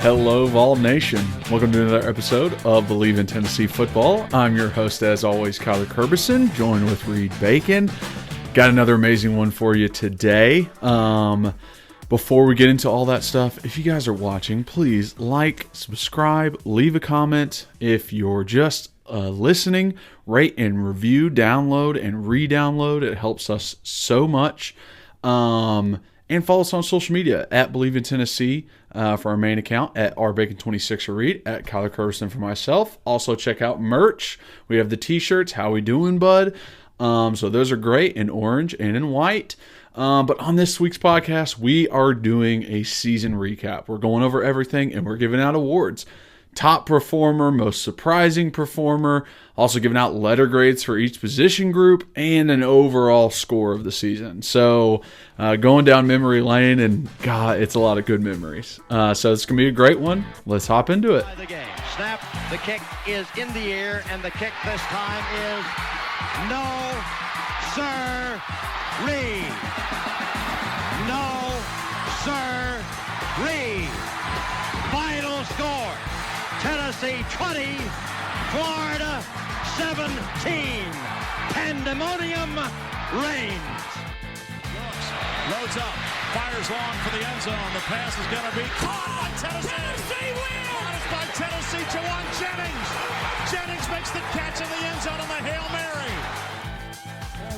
Hello, Vol Nation. Welcome to another episode of Believe in Tennessee Football. I'm your host, as always, Kyler Curbison, joined with Reed Bacon. Got another amazing one for you today. Before we get into all that stuff, if you guys are watching, please like, subscribe, leave a comment. If you're just listening, rate and review, download and re-download. It helps us so much. And follow us on social media at Believe in Tennessee for our main account, at rbacon26 for Reed, at Kyler Curbison for myself. Also check out merch. We have the t-shirts. How we doing, bud? So those are great in orange and in white. But on this week's podcast, we are doing a season recap. We're going over everything and we're giving out awards. Top performer, most surprising performer, also giving out letter grades for each position group, and an overall score of the season. So going down memory lane, and God, it's a lot of good memories. So it's going to be a great one. Let's hop into it. The game. Snap, the kick is in the air, and the kick this time is no, sir-ree. No, sir-ree. Final score. Tennessee 20, Florida 17. Pandemonium reigns. Loads up, fires long for the end zone. The pass is going to be caught. Tennessee wins! By Tennessee to one Jennings. Jennings makes the catch in the end zone on the Hail Mary.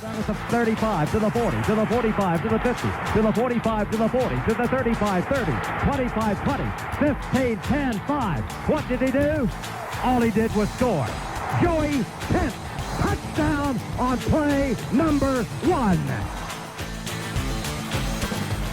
Down to the 35, to the 40, to the 45, to the 50, to the 45, to the 40, to the 35, 30, 25, 20, 15, 10, 5. What did he do? All he did was score. Joey Pence, touchdown on play number 1.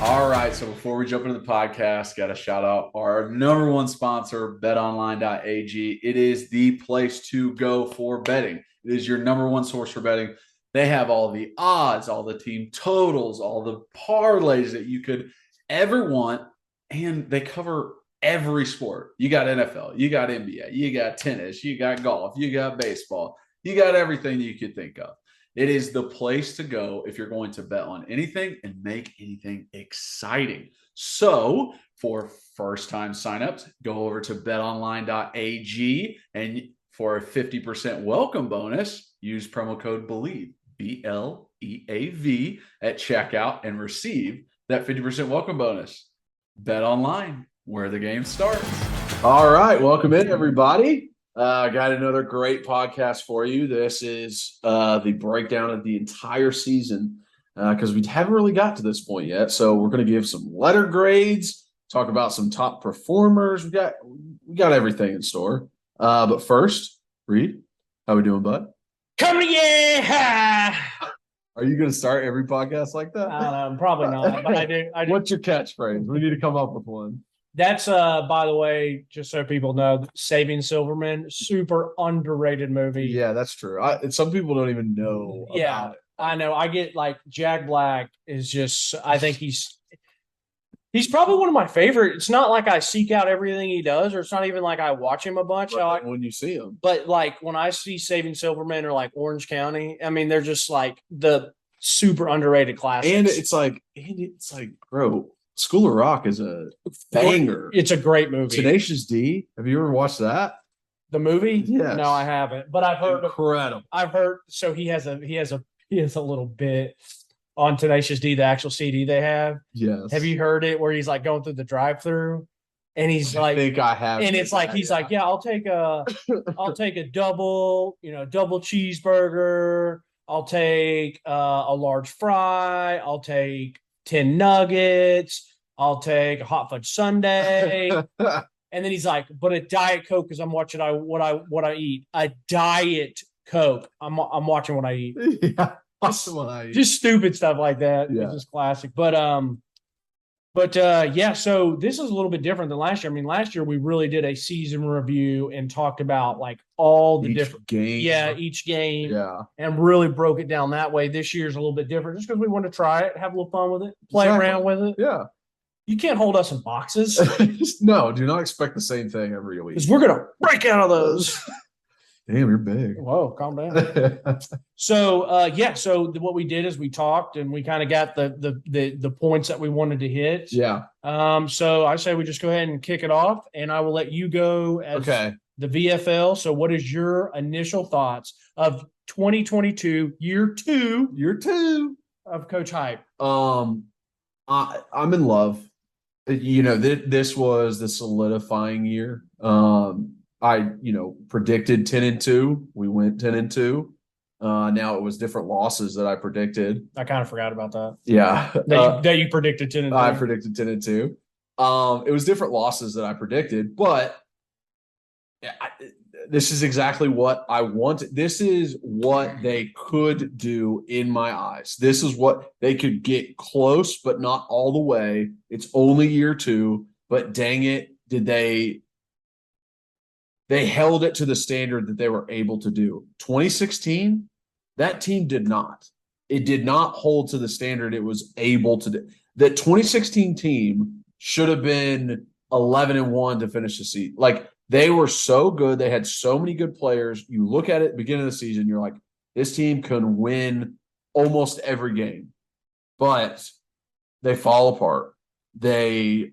All right, so before we jump into the podcast, got to shout out our number one sponsor, betonline.ag. It is the place to go for betting. It is your number one source for betting. They have all the odds, all the team totals, all the parlays that you could ever want, and they cover every sport. You got NFL, you got NBA, you got tennis, you got golf, you got baseball, you got everything you could think of. It is the place to go if you're going to bet on anything and make anything exciting. So for first-time signups, go over to betonline.ag, and for a 50% welcome bonus, use promo code BELIEVE. BLEAV at checkout and receive that 50% welcome bonus. Bet online, where the game starts. All right, welcome in, everybody. Got another great podcast for you. This is the breakdown of the entire season because we haven't really got to this point yet. So we're going to give some letter grades, talk about some top performers. We got everything in store. But first, Reed, how we doing, bud? Come here! Are you going to start every podcast like that? I don't know, probably not, but I do. What's your catchphrase? We need to come up with one. That's, by the way, just so people know, Saving Silverman, super underrated movie. Yeah, that's true. Some people don't even know about it. I know. I get, like, Jack Black is just, I think he's probably one of my favorite. It's not like I seek out everything he does, or it's not even like I watch him a bunch. But when you see him. But, like, when I see Saving Silverman or, like, Orange County, I mean, they're just, like, the super underrated classics. And it's like, bro, School of Rock is a banger. It's a great movie. Tenacious D. Have you ever watched that? The movie? Yes. No, I haven't. But I've heard. Incredible. I've heard. So he has a little bit on Tenacious D, the actual CD they have. Yes. Have you heard it where he's like going through the drive-through, and he's like, I think I have. And it's like he's like, yeah, I'll take a double cheeseburger. I'll take a large fry. I'll take 10 nuggets. I'll take a hot fudge sundae. And then he's like, but a Diet Coke because I'm watching what I eat. A Diet Coke. I'm watching what I eat. Yeah. Just stupid stuff like that. Yeah. It's just classic. But yeah, so this is a little bit different than last year. I mean, last year we really did a season review and talked about like all the different games. Yeah, each game. Yeah. And really broke it down that way. This year's a little bit different just because we want to try it, have a little fun with it, play around with it. Yeah. You can't hold us in boxes. No, do not expect the same thing every week. Because we're going to break out of those. Damn, you're big. Whoa, calm down. So what we did is we talked and we kind of got the points that we wanted to hit. Yeah. So I say we just go ahead and kick it off, and I will let you go as the VFL. So what is your initial thoughts of 2022, year two of Coach Hype? I'm in love. This was the solidifying year. I predicted 10-2. We went 10-2. Now it was different losses that I predicted. I kind of forgot about that. Yeah. That you predicted 10-2. I predicted 10-2. It was different losses that I predicted, but this is exactly what I wanted. This is what they could do in my eyes. This is what they could get close, but not all the way. It's only year two, but dang it, did they held it to the standard that they were able to do. 2016, that team did not. It did not hold to the standard it was able to do. That 2016 team should have been 11-1 to finish the season. Like, they were so good. They had so many good players. You look at it beginning of the season, you're like, this team can win almost every game. But they fall apart. They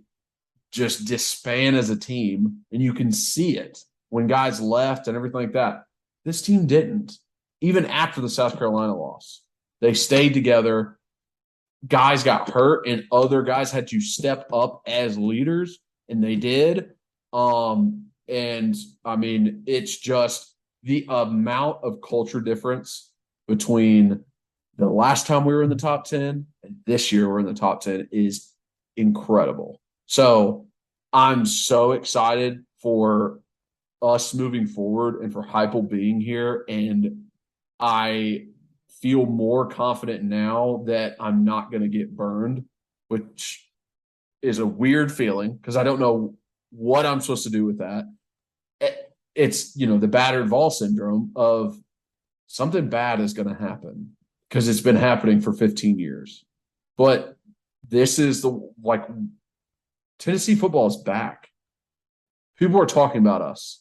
just disband as a team, and you can see it when guys left and everything like that. This team didn't. Even after the South Carolina loss, they stayed together. Guys got hurt, and other guys had to step up as leaders, and they did. And, I mean, it's just the amount of culture difference between the last time we were in the top 10 and this year we're in the top 10 is incredible. So I'm so excited for us moving forward and for Heupel being here. And I feel more confident now that I'm not going to get burned, which is a weird feeling because I don't know what I'm supposed to do with that. It's, the battered Vol syndrome of something bad is going to happen because it's been happening for 15 years. But this is Tennessee football is back. People are talking about us.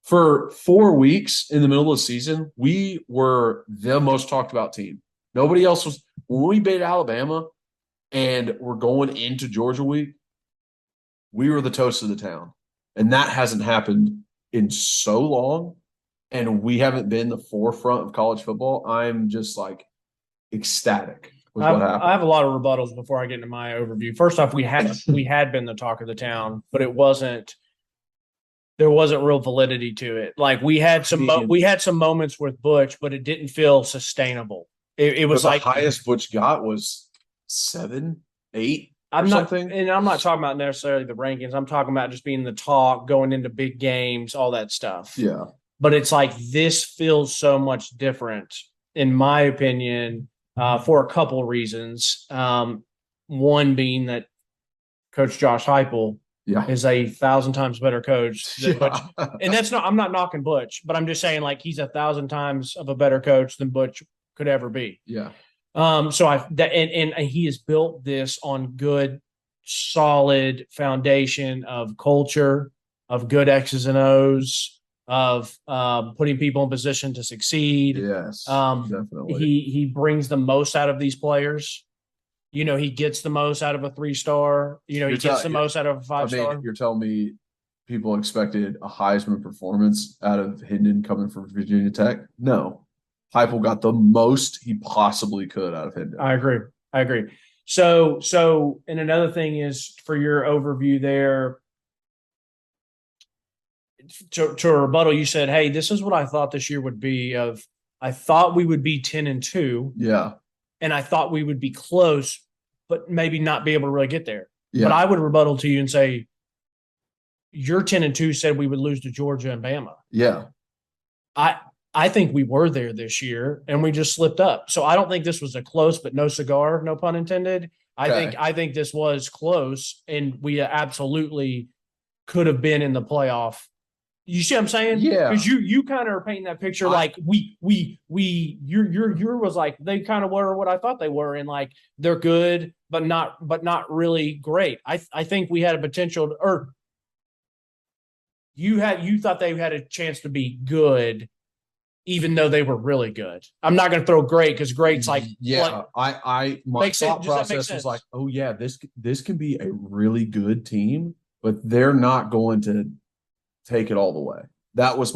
For 4 weeks in the middle of the season, we were the most talked about team. Nobody else was. When we beat Alabama and we're going into Georgia week, we were the toast of the town. And that hasn't happened in so long. And we haven't been the forefront of college football. I'm just ecstatic with what happened. I have a lot of rebuttals before I get into my overview. First off, we had been the talk of the town, but there wasn't real validity to it. Like we had some moments with Butch, but it didn't feel sustainable. It was the highest Butch got was 7, 8. I'm not talking about necessarily the rankings. I'm talking about just being the talk, going into big games, all that stuff. Yeah. But it's this feels so much different, in my opinion, for a couple of reasons. One being that Coach Josh Heupel is 1,000 times better coach than Butch. And I'm not knocking Butch, but I'm just saying he's 1,000 times of a better coach than Butch could ever be. Yeah. And he has built this on good, solid foundation of culture, of good X's and O's, of putting people in position to succeed. Yes, definitely. He brings the most out of these players. He gets the most out of a 3-star. He gets the most out of a 5-star. You're telling me people expected a Heisman performance out of Hendon coming from Virginia Tech? No. Heupel got the most he possibly could out of Hendon. I agree. So, and another thing is for your overview there, to a rebuttal, you said, hey, this is what I thought this year would be. I thought we would be 10-2. Yeah. And I thought we would be close, but maybe not be able to really get there. Yeah. But I would rebuttal to you and say, your 10-2 said we would lose to Georgia and Bama. Yeah. I think we were there this year and we just slipped up. So I don't think this was a close, but no cigar, no pun intended. I think this was close and we absolutely could have been in the playoff. You see what I'm saying? Yeah. Because you kind of are painting that picture your was they kind of were what I thought they were, and they're good, but not really great. I think we had a potential you thought they had a chance to be good, even though they were really good. I'm not going to throw great because great's like my thought process was like, oh yeah, this can be a really good team, but they're not going to take it all the way. That was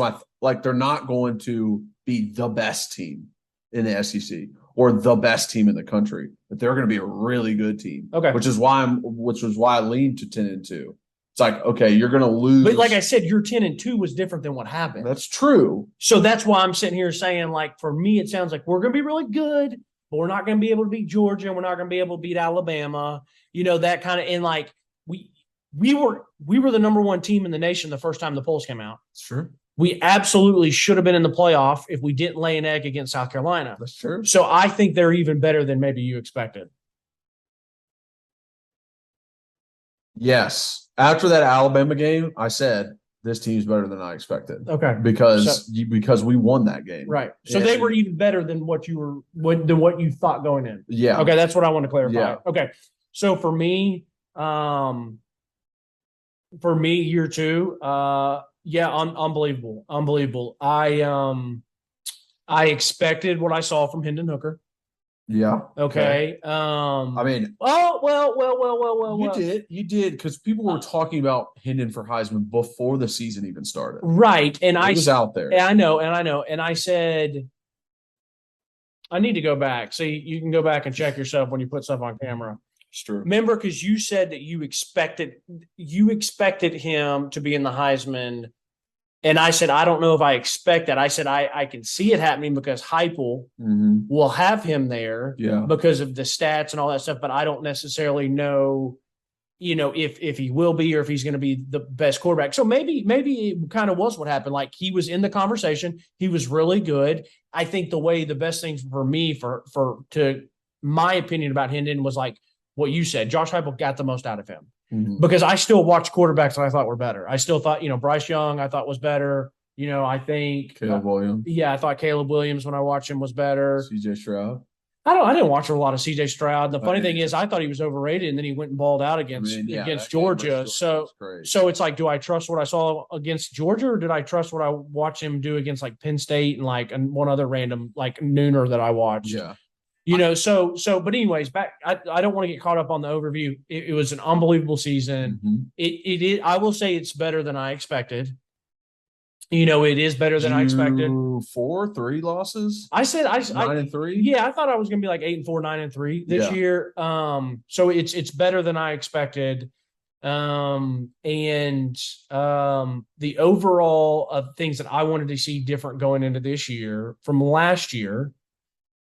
they're not going to be the best team in the SEC or the best team in the country, but they're going to be a really good team. Okay, which was why I leaned to 10-2. It's like, okay, you're going to lose. But like I said, your 10-2 was different than what happened. That's true. So that's why I'm sitting here saying, like, for me, it sounds like we're going to be really good, but we're not going to be able to beat Georgia, and we're not going to be able to beat Alabama. That kind of, and like we were the number one team in the nation the first time the polls came out. That's true. We absolutely should have been in the playoff if we didn't lay an egg against South Carolina. That's true. So I think they're even better than maybe you expected. Yes. After that Alabama game, I said this team's better than I expected. Okay. Because we won that game. Right. So they were even better than what you thought going in. Yeah. Okay, that's what I want to clarify. Yeah. Okay. So for me, year two, unbelievable. Unbelievable. I expected what I saw from Hendon Hooker. Yeah. Okay. I mean, well. You did because people were talking about Hendon for Heisman before the season even started. Right. And I was out there. I know. And I said, I need to go back. So you can go back and check yourself when you put stuff on camera. It's true. Remember, because you said that you expected him to be in the Heisman. And I said, I don't know if I expect that. I said, I can see it happening because Heupel will have him there because of the stats and all that stuff. But I don't necessarily know, if he will be or if he's going to be the best quarterback. So maybe it kind of was what happened. Like he was in the conversation. He was really good. I think the best thing for me to my opinion about Hendon was like what you said. Josh Heupel got the most out of him. Because I still watch quarterbacks that I thought were better. I still thought, Bryce Young, I thought was better. I think Caleb Williams. Yeah, I thought Caleb Williams when I watched him was better. CJ Stroud. I didn't watch a lot of CJ Stroud. The funny thing is I thought he was overrated and then he went and balled out against Georgia. So it's like, do I trust what I saw against Georgia or did I trust what I watched him do against like Penn State and like one other random like nooner that I watched? Yeah. But anyways, back. I don't want to get caught up on the overview. It was an unbelievable season. It I will say it's better than I expected. It is better than I expected. 3 losses. I said 9-3. Yeah, I thought I was going to be like 8-4, 9-3 this year. So it's better than I expected. The overall things that I wanted to see different going into this year from last year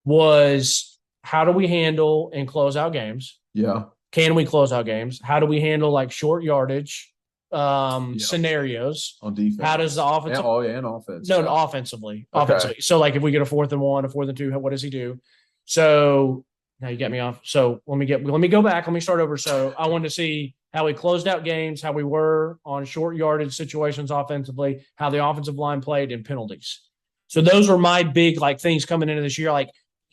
was how do we handle and close out games? Yeah. Can we close out games? How do we handle like short yardage scenarios on defense? How does the offense? And offense. No, offensively. Okay. Offensively. So like if we get a 4th and 1, a 4th and 2, what does he do? So now you get me off. So let me go back. Let me start over. So I wanted to see how we closed out games, how we were on short yardage situations offensively, how the offensive line played, and penalties. So those were my big like things coming into this year. Like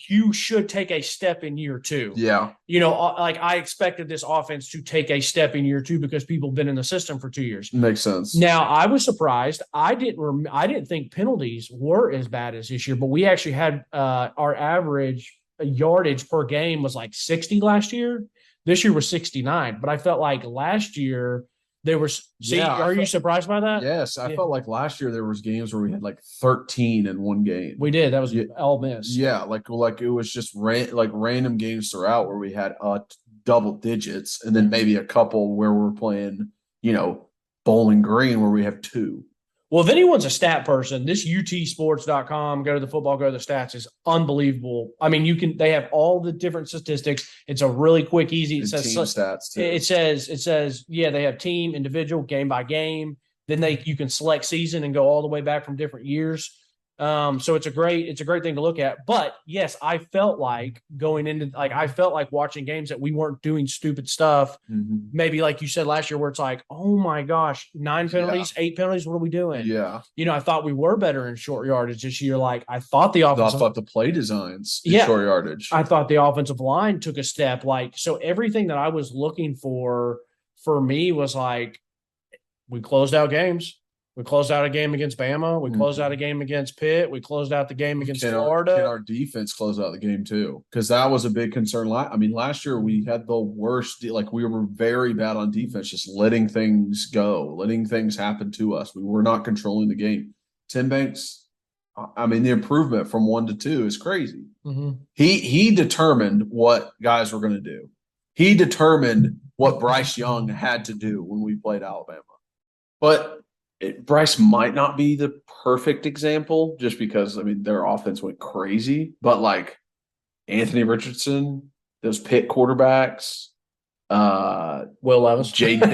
you should take a step in year 2. Yeah. Like I expected this offense to take a step in year 2 because people have been in the system for 2 years. Makes sense. Now I was surprised. I didn't think penalties were as bad as this year, but we actually had our average yardage per game was like 60 last year. This year was 69, but I felt like last year there was. Are you surprised by that? Yes, I felt like last year there was games where we had like 13 in one game. We did. That was all miss. Yeah, like it was just random games throughout where we had double digits, and then maybe a couple where we're playing, Bowling Green where we have 2. Well, if anyone's a stat person, this utsports.com, go to the football, go to the stats is unbelievable. I mean, they have all the different statistics. It's a really quick, easy. It says team stats too. It says, they have team, individual, game by game. Then you can select season and go all the way back from different years. So it's a great thing to look at. But yes, I felt like watching games that we weren't doing stupid stuff. Maybe like you said last year, where it's like, oh my gosh, 9 penalties, 8 penalties. What are we doing? Yeah. I thought we were better in short yardage this year. Like I thought the play designs in short yardage. I thought the offensive line took a step. So everything that I was looking for me was like, we closed out games. We closed out a game against Bama. We closed out a game against Pitt. We closed out the game against Florida. Can our defense close out the game too? Because that was a big concern. Last year we had the worst. Like, we were very bad on defense, just letting things go, letting things happen to us. We were not controlling the game. Tim Banks, the improvement from 1 to 2 is crazy. Mm-hmm. He determined what guys were going to do. He determined what Bryce Young had to do when we played Alabama. But Bryce might not be the perfect example just because, their offense went crazy. But, like, Anthony Richardson, those Pitt quarterbacks, Will Levis, Jaden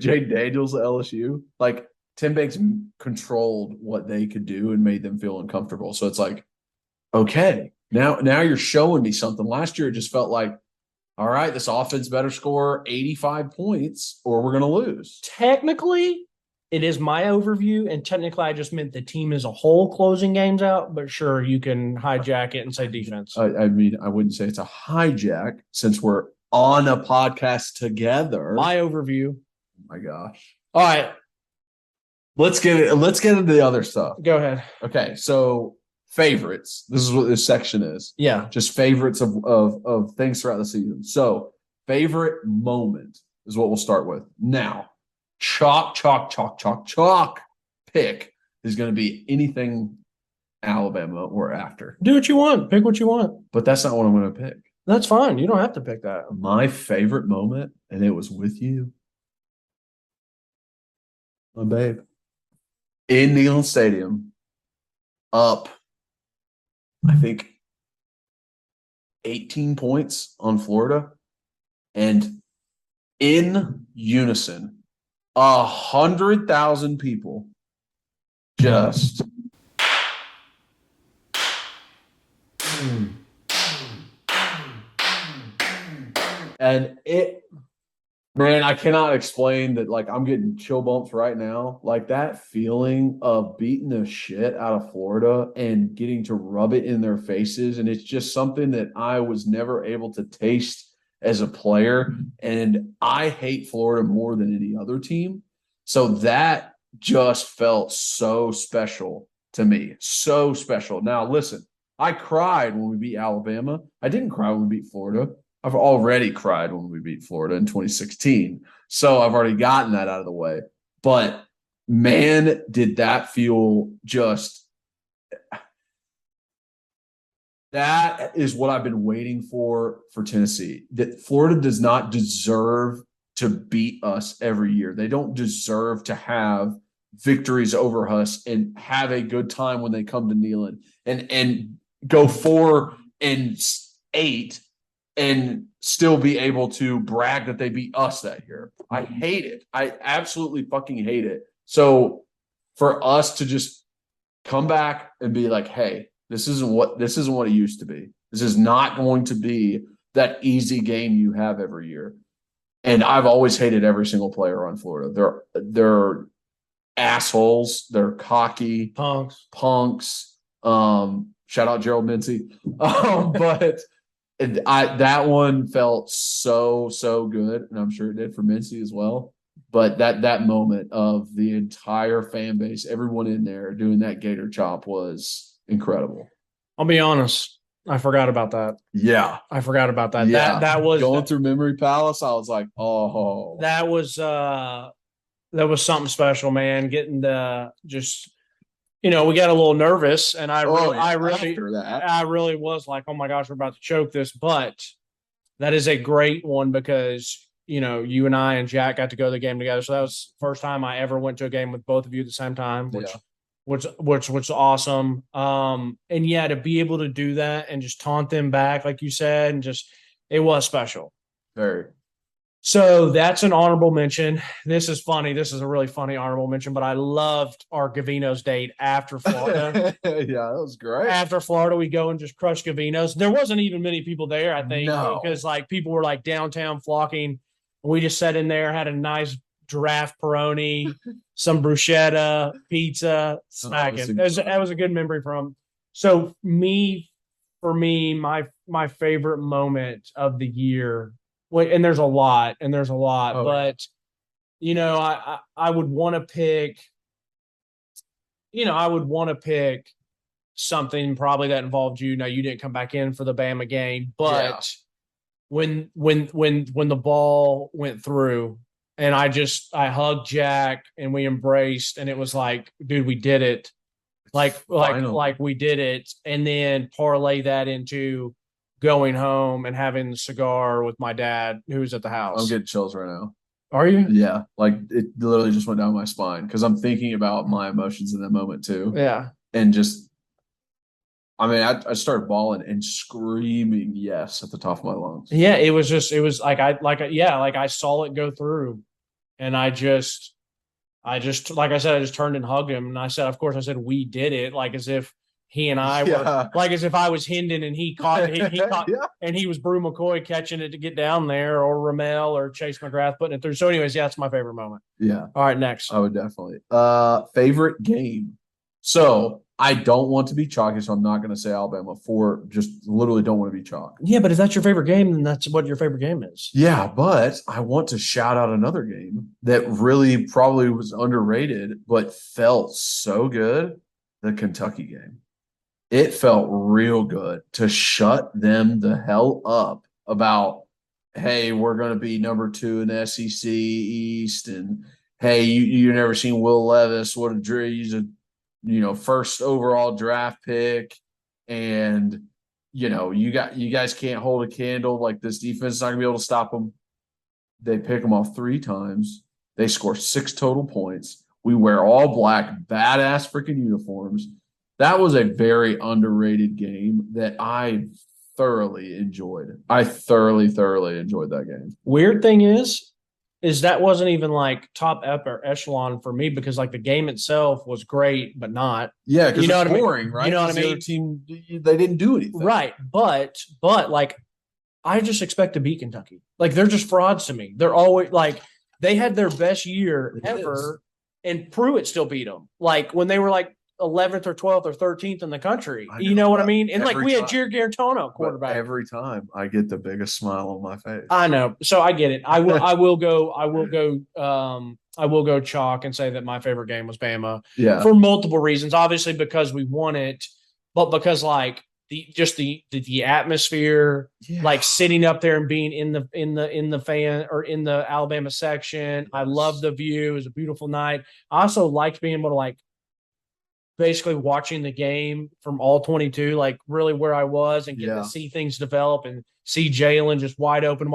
Daniels at LSU, like, Tim Banks controlled what they could do and made them feel uncomfortable. So it's like, okay, now you're showing me something. Last year it just felt like, all right, this offense better score 85 points or we're going to lose. Technically, it is my overview, and technically I just meant the team as a whole closing games out, but sure, you can hijack it and say defense. I wouldn't say it's a hijack since we're on a podcast together. My overview. Oh my gosh. All right. Let's get into the other stuff. Go ahead. Okay, so favorites. This is what this section is. Yeah. Just favorites of things throughout the season. So, favorite moment is what we'll start with. Now, chalk pick is going to be anything Alabama or after. Do what you want. Pick what you want. But that's not what I'm going to pick. That's fine. You don't have to pick that. My favorite moment, and it was with you, my babe, in Neyland Stadium, up, I think, 18 points on Florida, and in unison, 100,000 people just and it, man, I cannot explain that. Like, I'm getting chill bumps right now. Like, that feeling of beating the shit out of Florida and getting to rub it in their faces. And it's just something that I was never able to taste as a player. And I hate Florida more than any other team. So that just felt so special to me. So special. Now, listen, I cried when we beat Alabama. I didn't cry when we beat Florida. I've already cried when we beat Florida in 2016. So I've already gotten that out of the way. But, man, did that feel just – that is what I've been waiting for Tennessee. That Florida does not deserve to beat us every year. They don't deserve to have victories over us and have a good time when they come to Neyland and go 4-8 and still be able to brag that they beat us that year. I hate it. I absolutely fucking hate it. So for us to just come back and be like, hey, this isn't what it used to be. This is not going to be that easy game you have every year. And I've always hated every single player on Florida. They're assholes. They're cocky. Punks. Shout out Gerald Mincy. But that one felt so good, and I'm sure it did for Mincy as well. But that moment of the entire fan base, everyone in there doing that Gator chop was incredible. I'll be honest, I forgot about that. Yeah, I forgot about that. Yeah. That was going through Memory Palace. I was like, oh, that was something special, man. Getting the just. We got a little nervous, and I really was like, oh my gosh, we're about to choke this. But that is a great one because, you and I and Jack got to go to the game together. So that was the first time I ever went to a game with both of you at the same time, which was awesome. And yeah, to be able to do that and just taunt them back, like you said, and just, it was special. Very. So that's an honorable mention. This is funny. This is a really funny honorable mention, but I loved our Gavino's date after Florida. Yeah, that was great. After Florida, we go and just crush Gavino's. There wasn't even many people there, I think, because people were like downtown flocking. We just sat in there, had a nice giraffe Peroni, some bruschetta, pizza, smacking. That was a good memory from. So for me, my favorite moment of the year. And there's a lot, but you know, I would want to pick, something probably that involved you. Now you didn't come back in for the Bama game, but when the ball went through and I hugged Jack and we embraced and it was like, dude, we did it. Like we did it. And then parlay that into going home and having the cigar with my dad who was at the house. I'm getting chills right now. Are you? Yeah. Like it literally just went down my spine because I'm thinking about my emotions in that moment too. Yeah. And just, I mean, I started bawling and screaming yes at the top of my lungs. Yeah. It was like I saw it go through and I just, like I said, I just turned and hugged him. And I said, of course, I said, we did it. Like as if he and I were, like as if I was Hendon and he caught, and he was Brew McCoy catching it to get down there, or Ramel or Chase McGrath putting it through. So anyways, yeah, that's my favorite moment. Yeah. All right, next. I would definitely. Favorite game. So I don't want to be chalky, so I'm not going to say Alabama. Just literally don't want to be chalk. Yeah, but if that's your favorite game, then that's what your favorite game is. Yeah, but I want to shout out another game that really probably was underrated, but felt so good. The Kentucky game. It felt real good to shut them the hell up about, hey, we're going to be number 2 in the SEC East, and hey, you never seen Will Levis. What a dream! He's a first overall draft pick, and you guys can't hold a candle. Like this defense is not gonna be able to stop them. They pick them off 3 times. They score 6 total points. We wear all black, badass freaking uniforms. That was a very underrated game that I thoroughly enjoyed. I thoroughly enjoyed that game. Weird thing is that wasn't even like top upper echelon for me because like the game itself was great, but not. Yeah, because it's boring, right? You know what I mean? The other team, they didn't do anything. Right. But like I just expect to beat Kentucky. Like they're just frauds to me. They're always like they had their best year ever and Pruitt still beat them. Like when they were like 11th or 12th or 13th in the country. You know what I mean? And like we had Jared Garantano quarterback. But every time I get the biggest smile on my face. I know. So I get it. I will go chalk and say that my favorite game was Bama. Yeah. For multiple reasons. Obviously because we won it, but because like the atmosphere, like sitting up there and being in the fan or in the Alabama section. I love the view. It was a beautiful night. I also liked being able to like basically watching the game from all 22, like really where I was and get to see things develop and see Jalen just wide open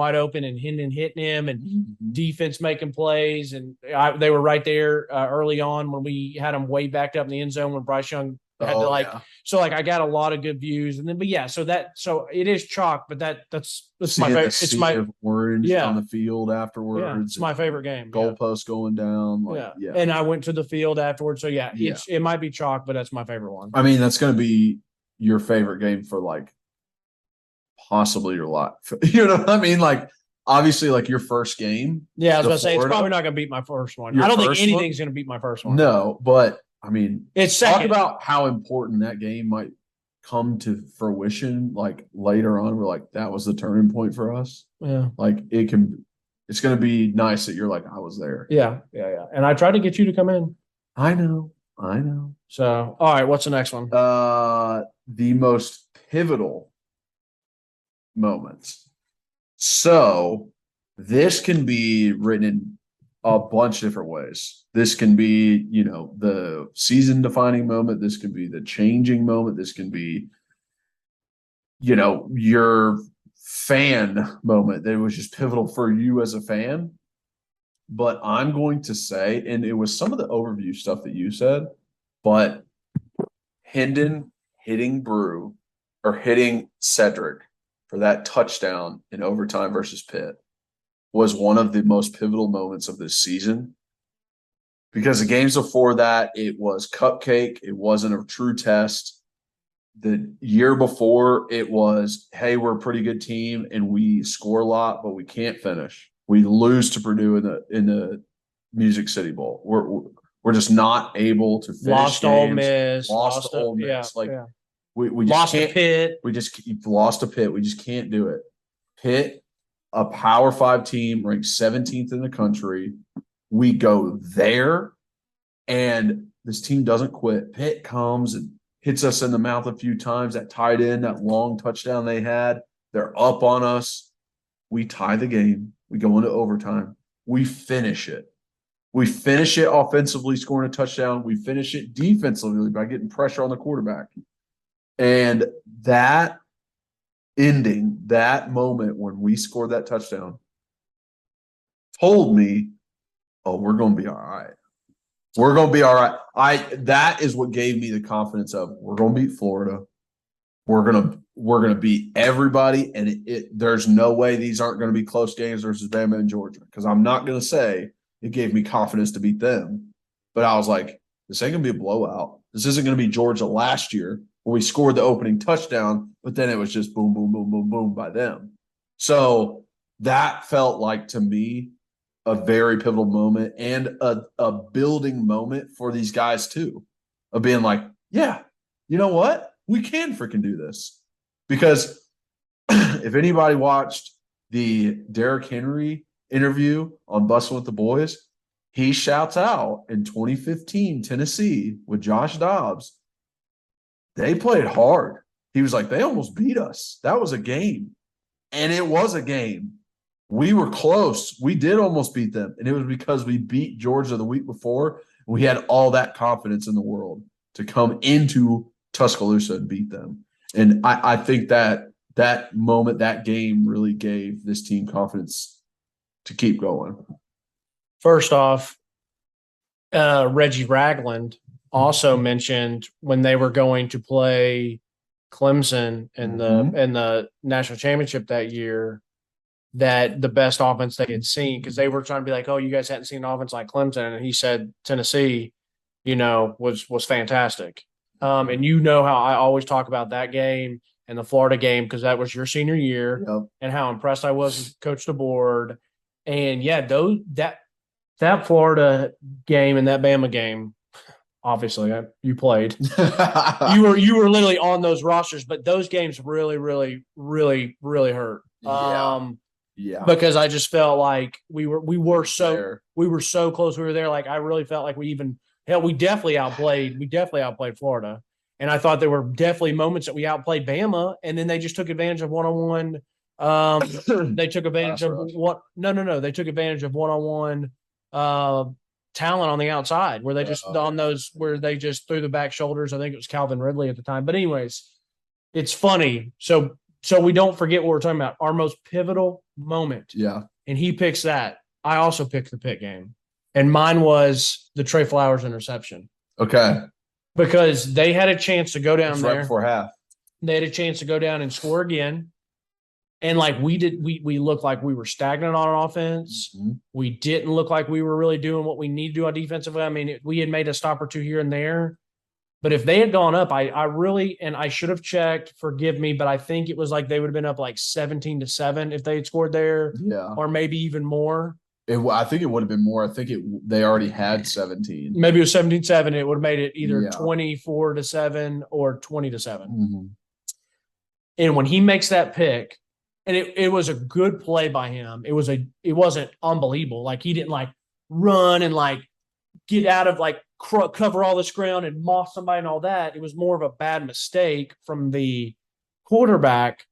and Hendon hitting him and defense making plays. And they were right there early on when we had them way backed up in the end zone when Bryce Young had to so like I got a lot of good views. And then, but yeah, so it is chalk, but that's my favorite. It's my orange on the field afterwards. Yeah, it's my favorite game. Goalpost going down. And I went to the field afterwards. So it might be chalk, but that's my favorite one. I mean, that's going to be your favorite game for like possibly your life. You know what I mean? Like obviously like your first game. Yeah, I was going to say it's probably not going to beat my first one. I don't think anything's going to beat my first one. No, but I mean, it's talk about how important that game might come to fruition. Like later on, we're like, that was the turning point for us. Yeah. Like it's going to be nice that you're like, I was there. Yeah. And I tried to get you to come in. I know. So, all right. What's the next one? The most pivotal moments. So this can be written in a bunch of different ways. This can be, the season defining moment. This can be the changing moment. This can be, your fan moment that was just pivotal for you as a fan. But I'm going to say, and it was some of the overview stuff that you said, but Hendon hitting Cedric for that touchdown in overtime versus Pitt was one of the most pivotal moments of this season. Because the games before that, it was cupcake. It wasn't a true test. The year before, it was, hey, we're a pretty good team and we score a lot, but we can't finish. We lose to Purdue in the Music City Bowl. We're just not able to finish. Lost Ole Miss. Lost to Ole Miss. We just lost can't. To Pitt. We just lost to Pitt. We just can't do it. Pitt, a Power 5 team, ranked 17th in the country, we go there, and this team doesn't quit. Pitt comes and hits us in the mouth a few times. That tight end, that long touchdown they had, they're up on us. We tie the game. We go into overtime. We finish it. We finish it offensively, scoring a touchdown. We finish it defensively by getting pressure on the quarterback. And that ending, that moment when we scored that touchdown, told me, oh, we're going to be all right. We're going to be all right. That is what gave me the confidence of we're going to beat Florida. We're going to beat everybody, and there's no way these aren't going to be close games versus Bama and Georgia, because I'm not going to say it gave me confidence to beat them. But I was like, this ain't going to be a blowout. This isn't going to be Georgia last year where we scored the opening touchdown, but then it was just boom, boom, boom, boom, boom by them. So that felt like, to me, a very pivotal moment and a building moment for these guys too, of being like, yeah, you know what? We can freaking do this. Because if anybody watched the Derrick Henry interview on Bussin' with the Boys, he shouts out in 2015 Tennessee with Josh Dobbs, they played hard. He was like, they almost beat us. That was a game. And it was a game. We were close. We did almost beat them. And it was because we beat Georgia the week before. And we had all that confidence in the world to come into Tuscaloosa and beat them. And I think that moment, that game really gave this team confidence to keep going. First off, Reggie Ragland also mentioned when they were going to play Clemson in the national championship that year, that the best offense they had seen, because they were trying to be like, oh, you guys hadn't seen an offense like Clemson. And he said Tennessee, was fantastic. And how I always talk about that game and the Florida game, because that was your senior year, and how impressed I was with Coach DeBoard. And yeah, that Florida game and that Bama game, obviously you played. you were literally on those rosters, but those games really, really, really, really hurt. Yeah. Because I just felt like we were so close. We were there. Like, I really felt like we definitely outplayed Florida. And I thought there were definitely moments that we outplayed Bama, and then they just took advantage of one-on-one. They took advantage of what? No. They took advantage of one-on-one talent on the outside, where they just where they just threw the back shoulders. I think it was Calvin Ridley at the time. But anyways, it's funny. So we don't forget what we're talking about. Our most pivotal moment. Yeah. And he picks that. I also picked the Pitt game. And mine was the Trey Flowers interception. Okay. Because they had a chance to go down there. Right before half. They had a chance to go down and score again. And like we looked like we were stagnant on offense. Mm-hmm. We didn't look like we were really doing what we need to do on defensively. I mean, we had made a stop or two here and there. But if they had gone up, I really, and I should have checked, forgive me, but I think it was like they would have been up like 17-7 if they had scored there. Yeah. Or maybe even more. I think it would have been more. I think they already had 17. Maybe it was 17-7. It would have made it either 24-7 or 20-7. Mm-hmm. And when he makes that pick, and it was a good play by him. It wasn't unbelievable. Like, he didn't like run and like get out of like cover all this ground and moss somebody and all that. It was more of a bad mistake from the quarterback.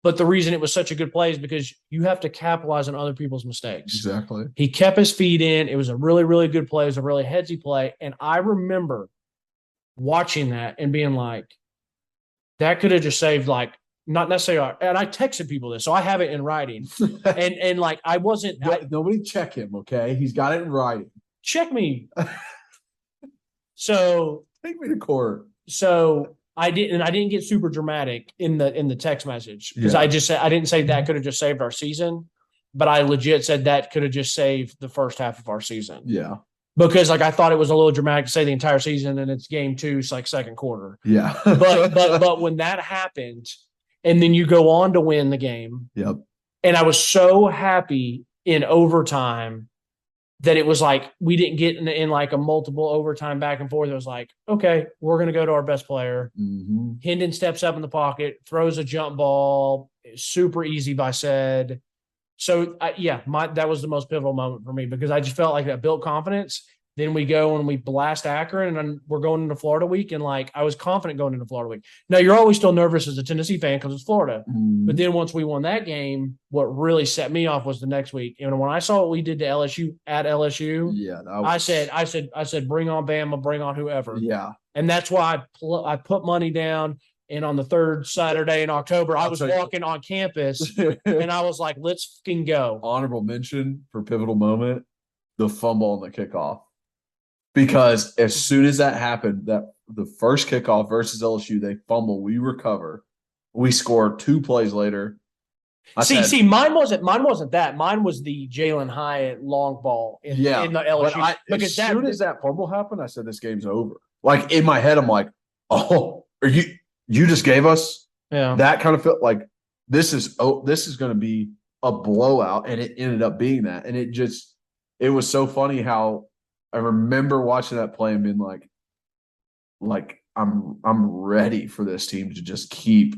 But the reason it was such a good play is because you have to capitalize on other people's mistakes. Exactly. He kept his feet in. It was a really, really good play. It was a really headsy play. And I remember watching that and being like, that could have just saved, like, not necessarily. And I texted people this, so I have it in writing. and like, I wasn't. Nobody check him, okay? He's got it in writing. Check me. So take me to court. So I didn't get super dramatic in the text message, because I just said, I didn't say that could have just saved our season, but I legit said that could have just saved the first half of our season. Yeah. Because like, I thought it was a little dramatic to say the entire season, and it's game 2, it's like second quarter. Yeah. but when that happened, and then you go on to win the game. Yep. And I was so happy in overtime that it was like we didn't get in like a multiple overtime back and forth. It was like, okay, we're going to go to our best player. Mm-hmm. Hendon steps up in the pocket, throws a jump ball, super easy by said. So that was the most pivotal moment for me because I just felt like that built confidence. Then we go and we blast Akron, and then we're going into Florida week, and like I was confident going into Florida week. Now you're always still nervous as a Tennessee fan because it's Florida, but then once we won that game, what really set me off was the next week. And when I saw what we did to LSU at LSU, I said, bring on Bama, bring on whoever. Yeah, and that's why I put money down. And on the third Saturday in October, I was walking on campus, and I was like, "Let's fucking go!" Honorable mention for pivotal moment: the fumble on the kickoff. Because as soon as that happened, that the first kickoff versus LSU, they fumble, we recover, we score 2 plays later. Mine wasn't that. Mine was the Jalen Hyatt long ball in the LSU. As soon as that fumble happened, I said, "This game's over." Like in my head, I'm like, "Oh, you just gave us that kind of felt like this is going to be a blowout," and it ended up being that. And it was so funny how I remember watching that play and being like I'm ready for this team to just keep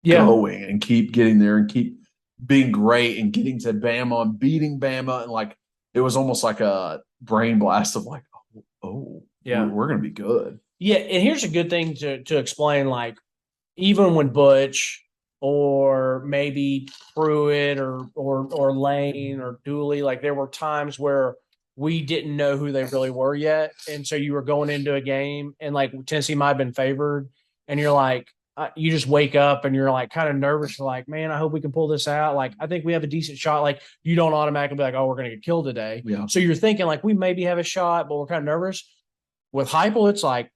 going and keep getting there and keep being great and getting to Bama and beating Bama, and like it was almost like a brain blast of like, we're gonna be good. Yeah, and here's a good thing to explain. Like even when Butch or maybe Pruitt or Lane or Dooley, like there were times where we didn't know who they really were yet. And so you were going into a game and like Tennessee might have been favored and you're like, you just wake up and you're like kind of nervous. You're like, man, I hope we can pull this out. Like, I think we have a decent shot. Like you don't automatically be like, oh, we're going to get killed today. Yeah. So you're thinking like we maybe have a shot, but we're kind of nervous. With Heupel, it's like,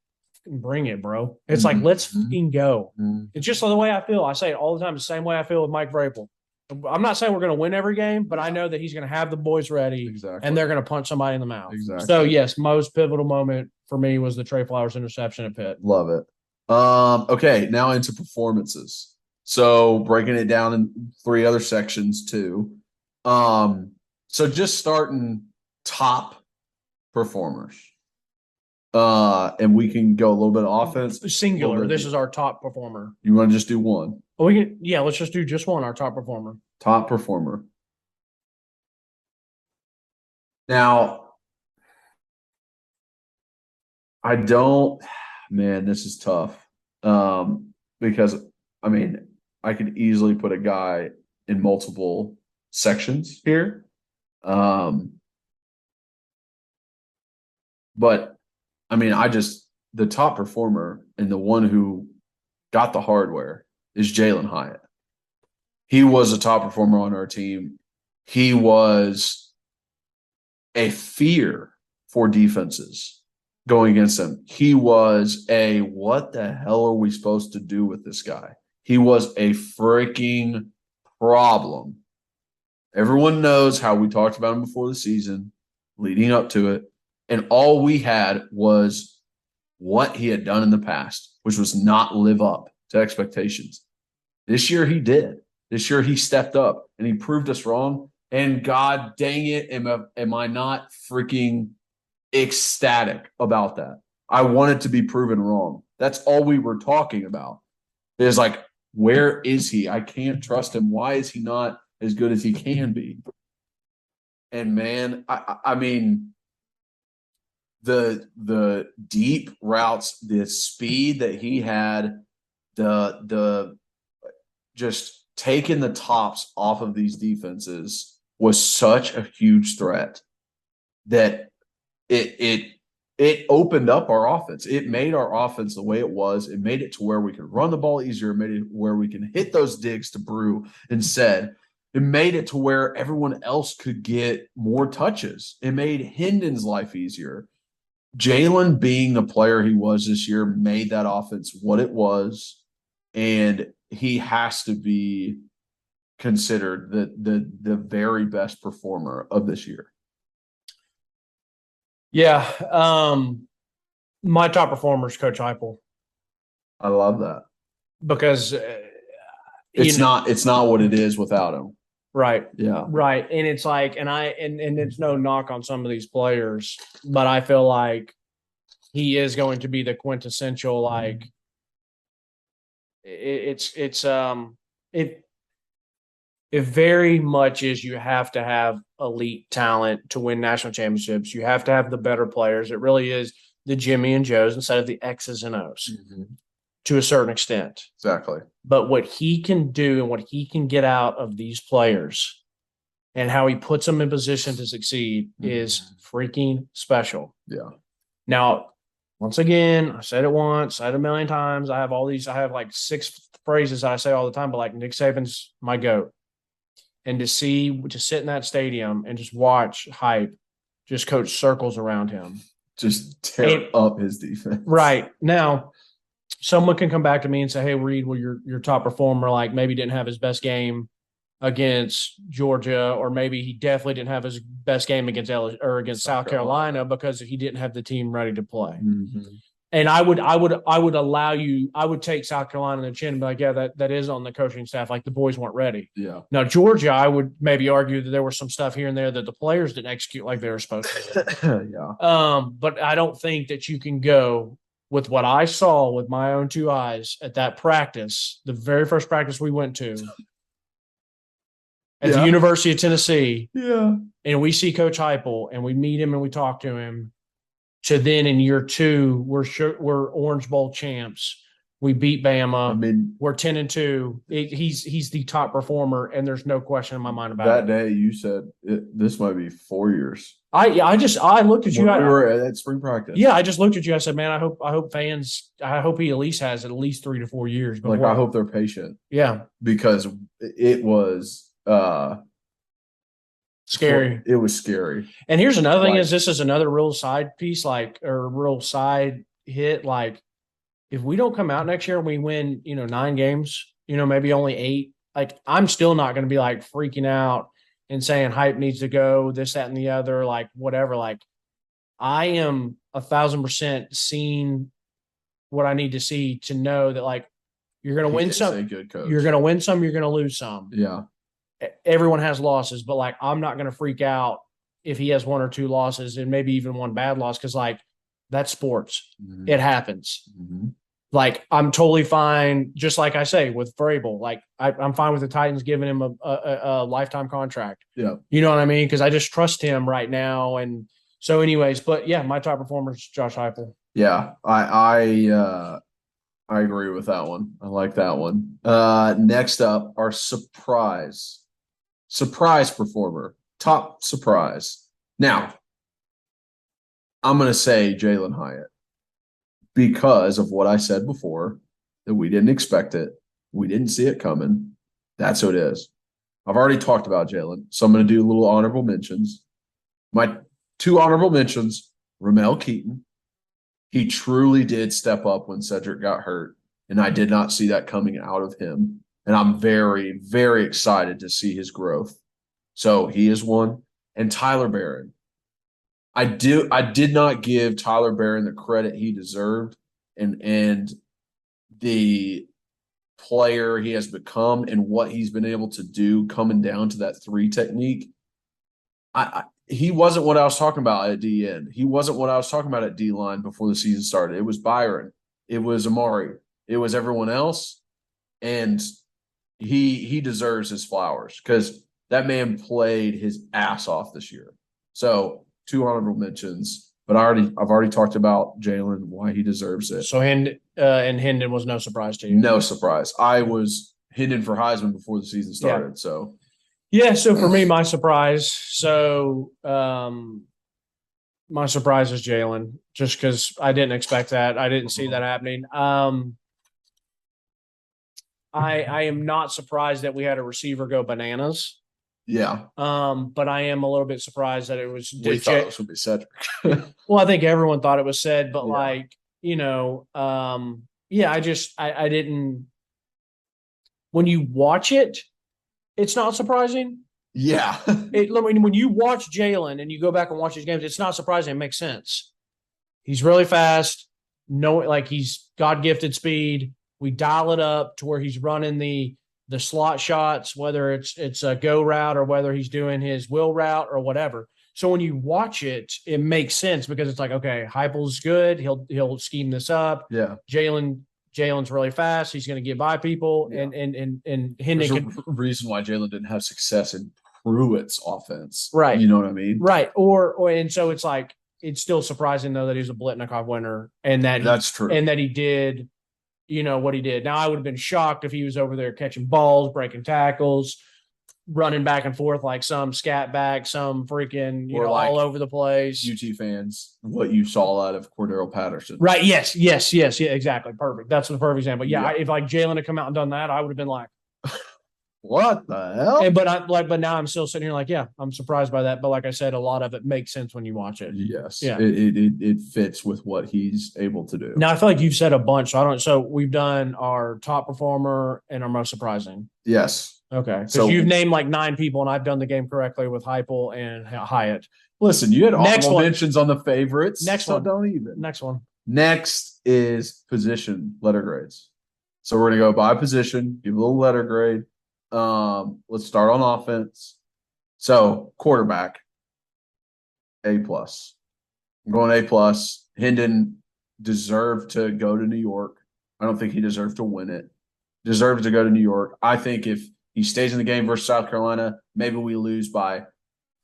bring it, bro. It's like, let's fucking go. It's just the way I feel. I say it all the time, the same way I feel with Mike Vrabel. I'm not saying we're going to win every game, but I know that he's going to have the boys ready and they're going to punch somebody in the mouth. Exactly. So, yes, most pivotal moment for me was the Trey Flowers interception at Pitt. Love it. Okay, now into performances. So breaking it down in 3 other sections too. So just starting top performers. And we can go a little bit of offense. Singular. This is our top performer. You want to just do one? Well, let's just do just one, our top performer. Top performer. Now, this is tough. Because I mean, I could easily put a guy in multiple sections here. But I mean, the top performer and the one who got the hardware is Jalen Hyatt. He was a top performer on our team. He was a fear for defenses going against him. He was what the hell are we supposed to do with this guy? He was a freaking problem. Everyone knows how we talked about him before the season, leading up to it. And all we had was what he had done in the past, which was not live up to expectations. This year he did. This year he stepped up and he proved us wrong. And God dang it, am I not freaking ecstatic about that? I wanted to be proven wrong. That's all we were talking about. Is like, where is he? I can't trust him. Why is he not as good as he can be? And man, I mean, the deep routes, the speed that he had, the just taking the tops off of these defenses was such a huge threat that it opened up our offense. It made our offense the way it was. It made it to where we could run the ball easier. It made it where we can hit those digs to Brew and said. It made it to where everyone else could get more touches. It made Hendon's life easier. Jalen being the player he was this year made that offense what it was, and he has to be considered the very best performer of this year. Yeah, my top performer is Coach Heupel. I love that because it's not what it is without him. Right. Yeah. Right. And it's like, and it's no knock on some of these players, but I feel like he is going to be the quintessential, like It very much is you have to have elite talent to win national championships. You have to have the better players. It really is the Jimmy and Joes instead of the X's and O's to a certain extent. Exactly. But what he can do and what he can get out of these players and how he puts them in position to succeed is freaking special. Yeah. Now, once again, I said it once, said it a million times. I have like 6 phrases I say all the time, but like Nick Saban's my GOAT. And to sit in that stadium and just watch Hype just coach circles around him. Just tear up his defense. Right. Now, someone can come back to me and say, hey, Reed, well, your top performer, like maybe didn't have his best game against Georgia, or maybe he definitely didn't have his best game against South Carolina because he didn't have the team ready to play. And I would allow you. I would take South Carolina in the chin and be like, yeah, that is on the coaching staff. Like the boys weren't ready. Yeah. Now Georgia, I would maybe argue that there was some stuff here and there that the players didn't execute like they were supposed to. Yeah. But I don't think that you can go with what I saw with my own 2 eyes at that practice, the very first practice we went to at the University of Tennessee. Yeah. And we see Coach Heupel and we meet him and we talk to him. To then in year 2, we're Orange Bowl champs. We beat Bama. I mean, we're 10-2. He's the top performer, and there's no question in my mind about that it. day you said this might be 4 years. I looked at you. We were at spring practice. Yeah, I just looked at you. I said, man, I hope he at least has at least 3 to 4 years. Like I hope they're patient. Yeah, because it was scary. It was scary. And here's another thing: is this is another real side piece, or real side hit. Like, if we don't come out next year and we win, 9 games, maybe only 8, like I'm still not going to be like freaking out and saying Hype needs to go, this, that, and the other, like whatever. Like, I am 1,000% seeing what I need to see to know that like you're going to win some. Good coach. You're going to win some. You're going to lose some. Yeah. Everyone has losses, but like I'm not going to freak out if he has 1 or 2 losses and maybe even 1 bad loss, because like that's sports. It happens. Like I'm totally fine, just like I say with Vrabel. Like I'm fine with the Titans giving him a lifetime contract. Yeah, you know what I mean? Because I just trust him right now. And so, anyways, but yeah, my top performer is Josh Heupel. Yeah, I agree with that one. I like that one. Next up, our surprise performer, top surprise. Now, I'm going to say Jalen Hyatt because of what I said before, that we didn't expect it. We didn't see it coming. That's what it is. I've already talked about Jalen, so I'm going to do a little honorable mentions. My 2 honorable mentions, Ramel Keaton. He truly did step up when Cedric got hurt, and I did not see that coming out of him. And I'm very, very excited to see his growth. So he is one. And Tyler Barron. I did not give Tyler Barron the credit he deserved and the player he has become and what he's been able to do coming down to that 3 technique. He wasn't what I was talking about at DN. He wasn't what I was talking about at D-line before the season started. It was Byron. It was Amari. It was everyone else. And he deserves his flowers because that man played his ass off this year. So 2 honorable mentions, but I've already talked about Jalen, why he deserves it. So Hendon was no surprise to you? No surprise. I was Hendon for Heisman before the season started. Yeah. So yeah, so for me, my surprise. So my surprise is Jalen, just because I didn't expect that. I didn't see that happening. I am not surprised that we had a receiver go bananas. Yeah. But I am a little bit surprised that it was. We thought this would be Cedric. Well, I think everyone thought it was said, but I didn't. When you watch it, it's not surprising. Yeah. When you watch Jalen and you go back and watch his games, it's not surprising. It makes sense. He's really fast. He's God-gifted speed. We dial it up to where he's running the slot shots, whether it's a go route or whether he's doing his will route or whatever. So when you watch it, it makes sense because it's like, okay, Heupel's good. He'll scheme this up. Yeah. Jalen Jalen's really fast. He's going to get by people, and There's Hendon a reason why Jalen didn't have success in Pruitt's offense. Right. You know what I mean? Right. Or and so it's like it's still surprising though that he's a Blitnikoff winner and that that's true. And that he did, what he did. Now I would have been shocked if he was over there catching balls, breaking tackles, running back and forth like some scat back, some freaking, like all over the place. UT fans, what you saw out of Cordero Patterson. Right. Yes. Yeah, exactly. Perfect. That's the perfect example. Yeah. If like Jalen had come out and done that, I would have been like, what the hell? But now I'm still sitting here like, yeah, I'm surprised by that. But like I said, a lot of it makes sense when you watch it. Yes. Yeah. It fits with what he's able to do. Now I feel like you've said a bunch. So we've done our top performer and our most surprising. Yes. Okay. So you've named like 9 people and I've done the game correctly with Heupel and Hyatt. Listen, you had honorable mentions on the favorites. Next one. Don't even. Next one. Next is position letter grades. So we're going to go by position, give a little letter grade. Let's start on offense. So quarterback, A+. I'm going A+. Hendon deserved to go to New York. I don't think he deserved to win it. Deserved to go to New York. I think if he stays in the game versus South Carolina, maybe we lose by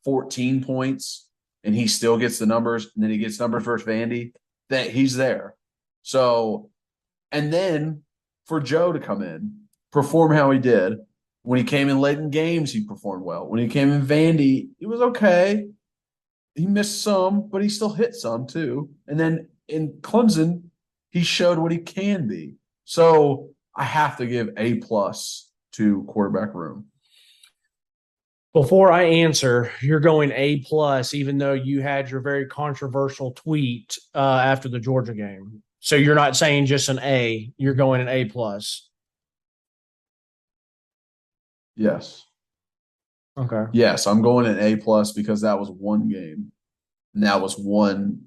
14 points and he still gets the numbers, and then he gets numbers versus Vandy, that he's there. So, and then for Joe to come in, perform how he did. When he came in late in games, he performed well. When he came in Vandy, he was okay. He missed some, but he still hit some too. And then in Clemson, he showed what he can be. So I have to give A+ to quarterback room. Before I answer, you're going A+, even though you had your very controversial tweet after the Georgia game. So you're not saying just an A, you're going an A+. Yes. Okay. Yes, I'm going an A+ because that was one game. And that was one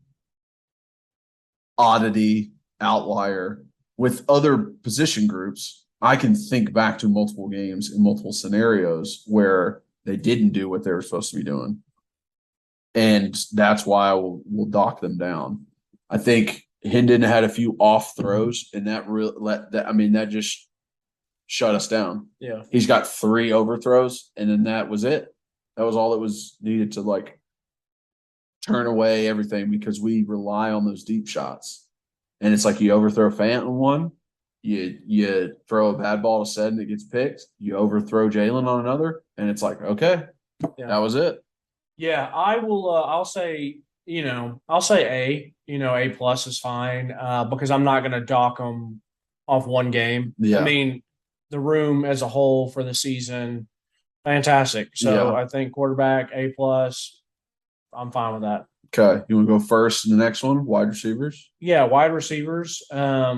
oddity, outlier. With other position groups, I can think back to multiple games in multiple scenarios where they didn't do what they were supposed to be doing. And that's why we'll dock them down. I think Hendon had a few off throws, and that just shut us down. Yeah. He's got 3 overthrows, and then that was it. That was all that was needed to turn away everything, because we rely on those deep shots. And it's like you overthrow Fant on one, you throw a bad ball to Seddon that gets picked, you overthrow Jalen on another, and it's like, okay, that was it. Yeah, I will. I'll say A. A+ is fine because I'm not going to dock them off one game. Yeah. I mean, the room as a whole for the season, fantastic. So I think quarterback A+. I'm fine with that. Okay, you want to go first in the next one? Wide receivers. Yeah, wide receivers. I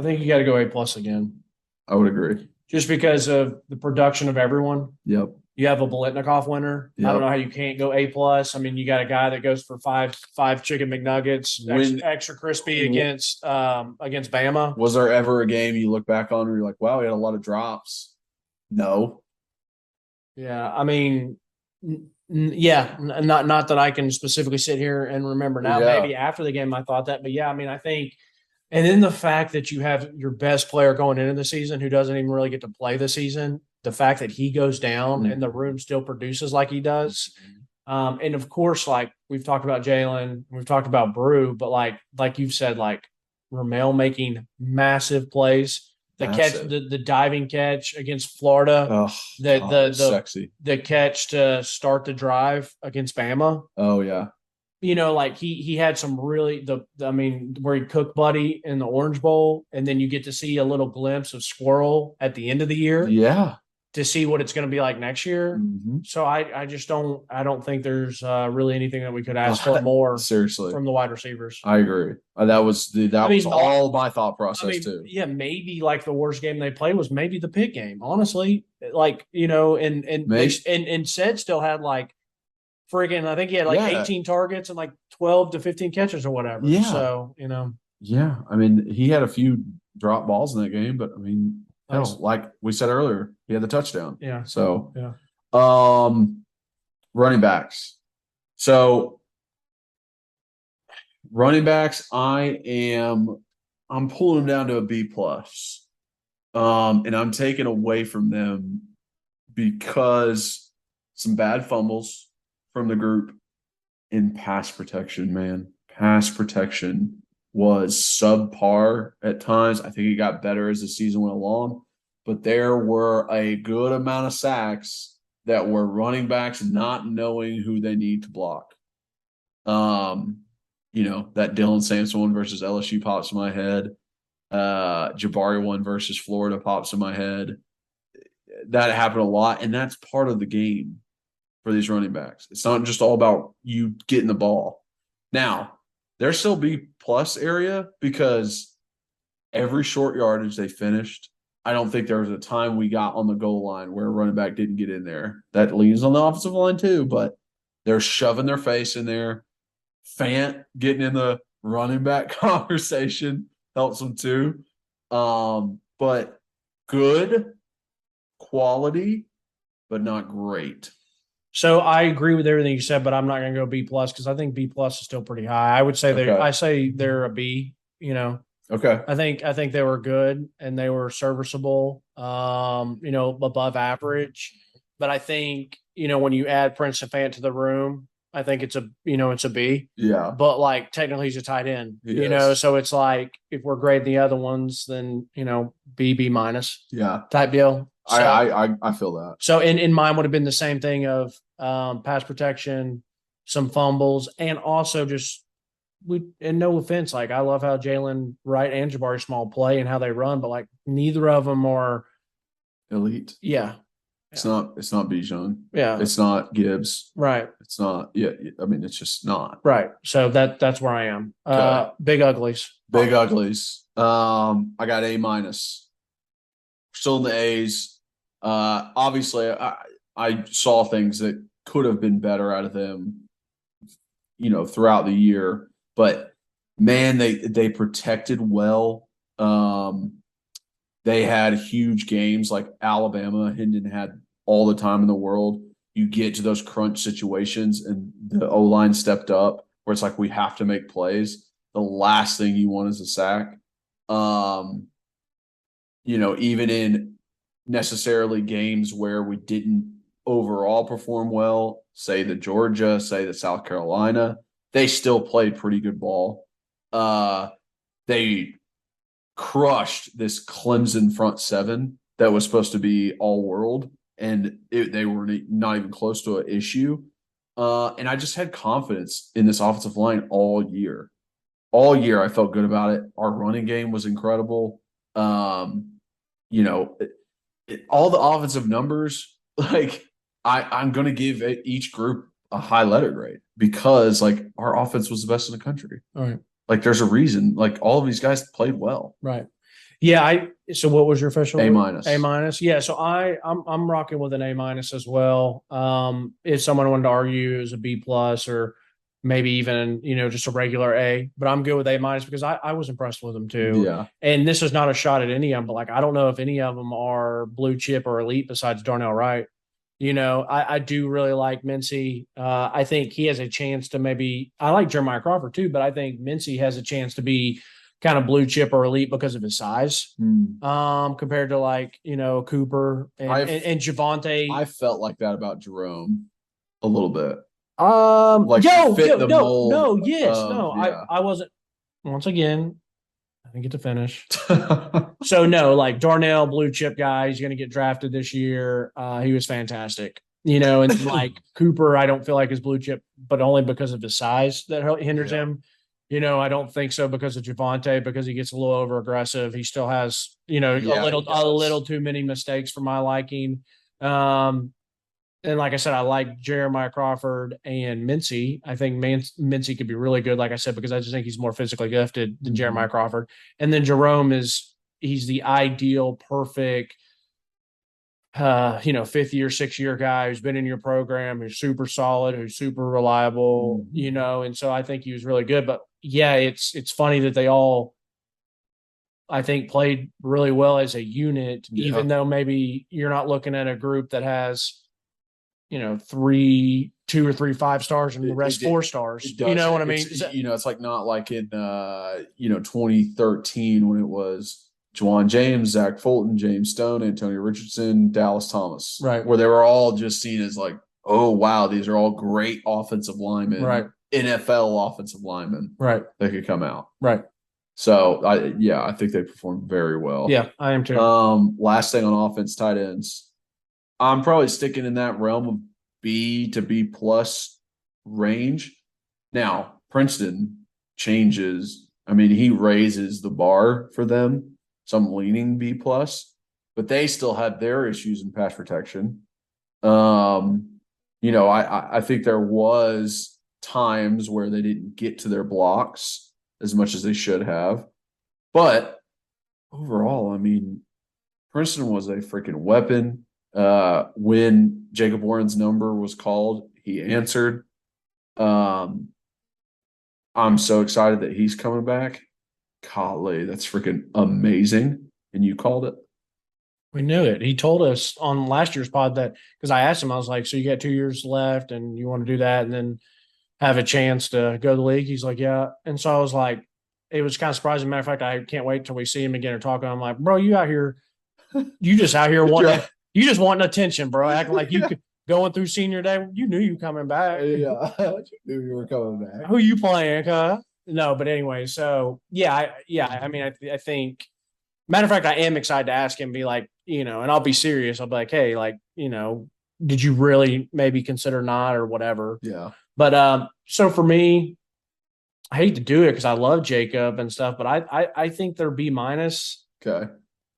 think you got to go A+ again. I would agree. Just because of the production of everyone. Yep. You have a Bolitnikoff winner. Yep. I don't know how you can't go A+. I mean, you got a guy that goes for five chicken McNuggets, extra crispy against Bama. Was there ever a game you look back on where you're like, wow, he had a lot of drops? No. Yeah, I mean, not that I can specifically sit here and remember now. Yeah. Maybe after the game I thought that, but yeah, I mean, I think. And then the fact that you have your best player going into the season who doesn't even really get to play the season, the fact that he goes down and the room still produces like he does. And of course, like we've talked about Jalen, we've talked about Brew, but like you've said, like Ramel making massive plays. The diving catch against Florida, sexy. The catch to start the drive against Bama. Oh yeah. He had some really where he cooked Buddy in the Orange Bowl, and then you get to see a little glimpse of Squirrel at the end of the year. Yeah. To see what it's going to be like next year. Mm-hmm. So I don't think there's really anything that we could ask for more seriously from the wide receivers. I agree. That was all my thought process too. Yeah, maybe like the worst game they played was maybe the Pitt game. Honestly, and Sed still had friggin', I think he had 18 targets and 12 to 15 catches or whatever. Yeah. So, Yeah. I mean, he had a few drop balls in that game, but I mean, like we said earlier, he had the touchdown. Yeah. So, yeah. Running backs. So Running backs, I'm pulling them down to a B plus. And I'm taking away from them because some bad fumbles from the group in pass protection, man. Pass protection was subpar at times. I think it got better as the season went along, but there were a good amount of sacks that were running backs not knowing who they need to block. That Dylan Sampson one versus LSU pops in my head. Jabari one versus Florida pops in my head. That happened a lot, and that's part of the game for these running backs. It's not just all about you getting the ball. Now, there's still B plus area because every short yardage they finished, I don't think there was a time we got on the goal line where a running back didn't get in there. That leans on the offensive line too, but they're shoving their face in there. Fant getting in the running back conversation helps them too. But good quality, but not great. So I agree with everything you said, but I'm not going to go B plus because I think B plus is still pretty high. I would say I say they're a B. Okay. I think they were good and they were serviceable. Above average. But I think when you add Prince and Fant to the room, I think it's a B. Yeah. But like technically he's a tight end. So it's like if we're grading the other ones, then B minus. Yeah. Type deal. So, I feel that. So in mine would have been the same thing of pass protection, some fumbles, and also just and no offense, like I love how Jalen Wright and Jabari Small play and how they run, but like neither of them are elite. Yeah. It's not Bijan. Yeah. It's not Gibbs. Right. It's not. Yeah. I mean, it's just not. Right. So that's where I am. Okay. Big uglies. Big uglies. I got A minus. Still in the A's. Obviously, I saw things that could have been better out of them, throughout the year. But man, they protected well. They had huge games like Alabama. Hendon had all the time in the world. You get to those crunch situations, and the O-line stepped up where it's like we have to make plays. The last thing you want is a sack. Even in necessarily games where we didn't overall perform well, say the Georgia, say the South Carolina, they still played pretty good ball. They crushed this Clemson front seven that was supposed to be all world, and they were not even close to an issue. And I just had confidence in this offensive line all year. All year, I felt good about it. Our running game was incredible. All the offensive numbers, like I'm going to give each group a high letter grade because like our offense was the best in the country. All right. Like there's a reason, like all of these guys played well. Right. Yeah. So what was your official? A minus. A minus. Yeah. So I'm rocking with an A minus as well. If someone wanted to argue it was a B plus or maybe even, just a regular A, but I'm good with A minus because I was impressed with them too. Yeah. And this is not a shot at any of them, but like, I don't know if any of them are blue chip or elite besides Darnell Wright. I do really like Mincy. I think he has a chance to I like Jeremiah Crawford too, but I think Mincy has a chance to be kind of blue chip or elite because of his size, compared to like, Cooper and Javonte. I felt like that about Jerome a little bit. Like mold. I wasn't. Once again, I didn't get to finish. So no, like Darnell, blue chip guy, he's going to get drafted this year. He was fantastic, and like Cooper, I don't feel like is blue chip, but only because of his size that hinders him. I don't think so because of Javonte, because he gets a little over aggressive. He still has, a little too many mistakes for my liking. And like I said, I like Jeremiah Crawford and Mincy. I think Mincy could be really good, like I said, because I just think he's more physically gifted than Jeremiah Crawford. And then Jerome he's the ideal, perfect, 5th year, 6th year guy who's been in your program, who's super solid, who's super reliable, and so I think he was really good. But yeah, it's funny that they all, I think, played really well as a unit, even though maybe you're not looking at a group that has, 3 2 or 3 5-stars and the rest 4 stars. You know what I mean? It's like not like in 2013 when it was Juwan James, Zach Fulton, James Stone, Antonio Richardson, Dallas Thomas, right? Where they were all just seen as like, oh wow, these are all great offensive linemen, right? NFL offensive linemen, right? That could come out, right? So I think they performed very well. Yeah, I am too. Last thing on offense, tight ends, I'm probably sticking in that realm of B to B plus range. Now, Princeton changes. I mean, he raises the bar for them. So I'm leaning B plus, but they still had their issues in pass protection. I think there was times where they didn't get to their blocks as much as they should have. But overall, I mean, Princeton was a freaking weapon. When Jacob Warren's number was called, he answered. I'm so excited that he's coming back. Golly, that's freaking amazing. And you called it. We knew it. He told us on last year's pod that, because I asked him, I was like, so you got 2 years left and you want to do that and then have a chance to go to the league? He's like, yeah. And so I was like, it was kind of surprising. Matter of fact, I can't wait till we see him again or talk. I'm like, bro, you just out here wanting, you just wanting attention, bro. Acting like you could going through senior day. You knew you coming back. Yeah, you knew you were coming back. Who you playing, huh? No, but anyway, so I think, matter of fact, I am excited to ask him, be like, and I'll be serious. I'll be like, hey, like, did you really maybe consider not or whatever? Yeah. But so for me, I hate to do it because I love Jacob and stuff, but I think they're B minus. Okay.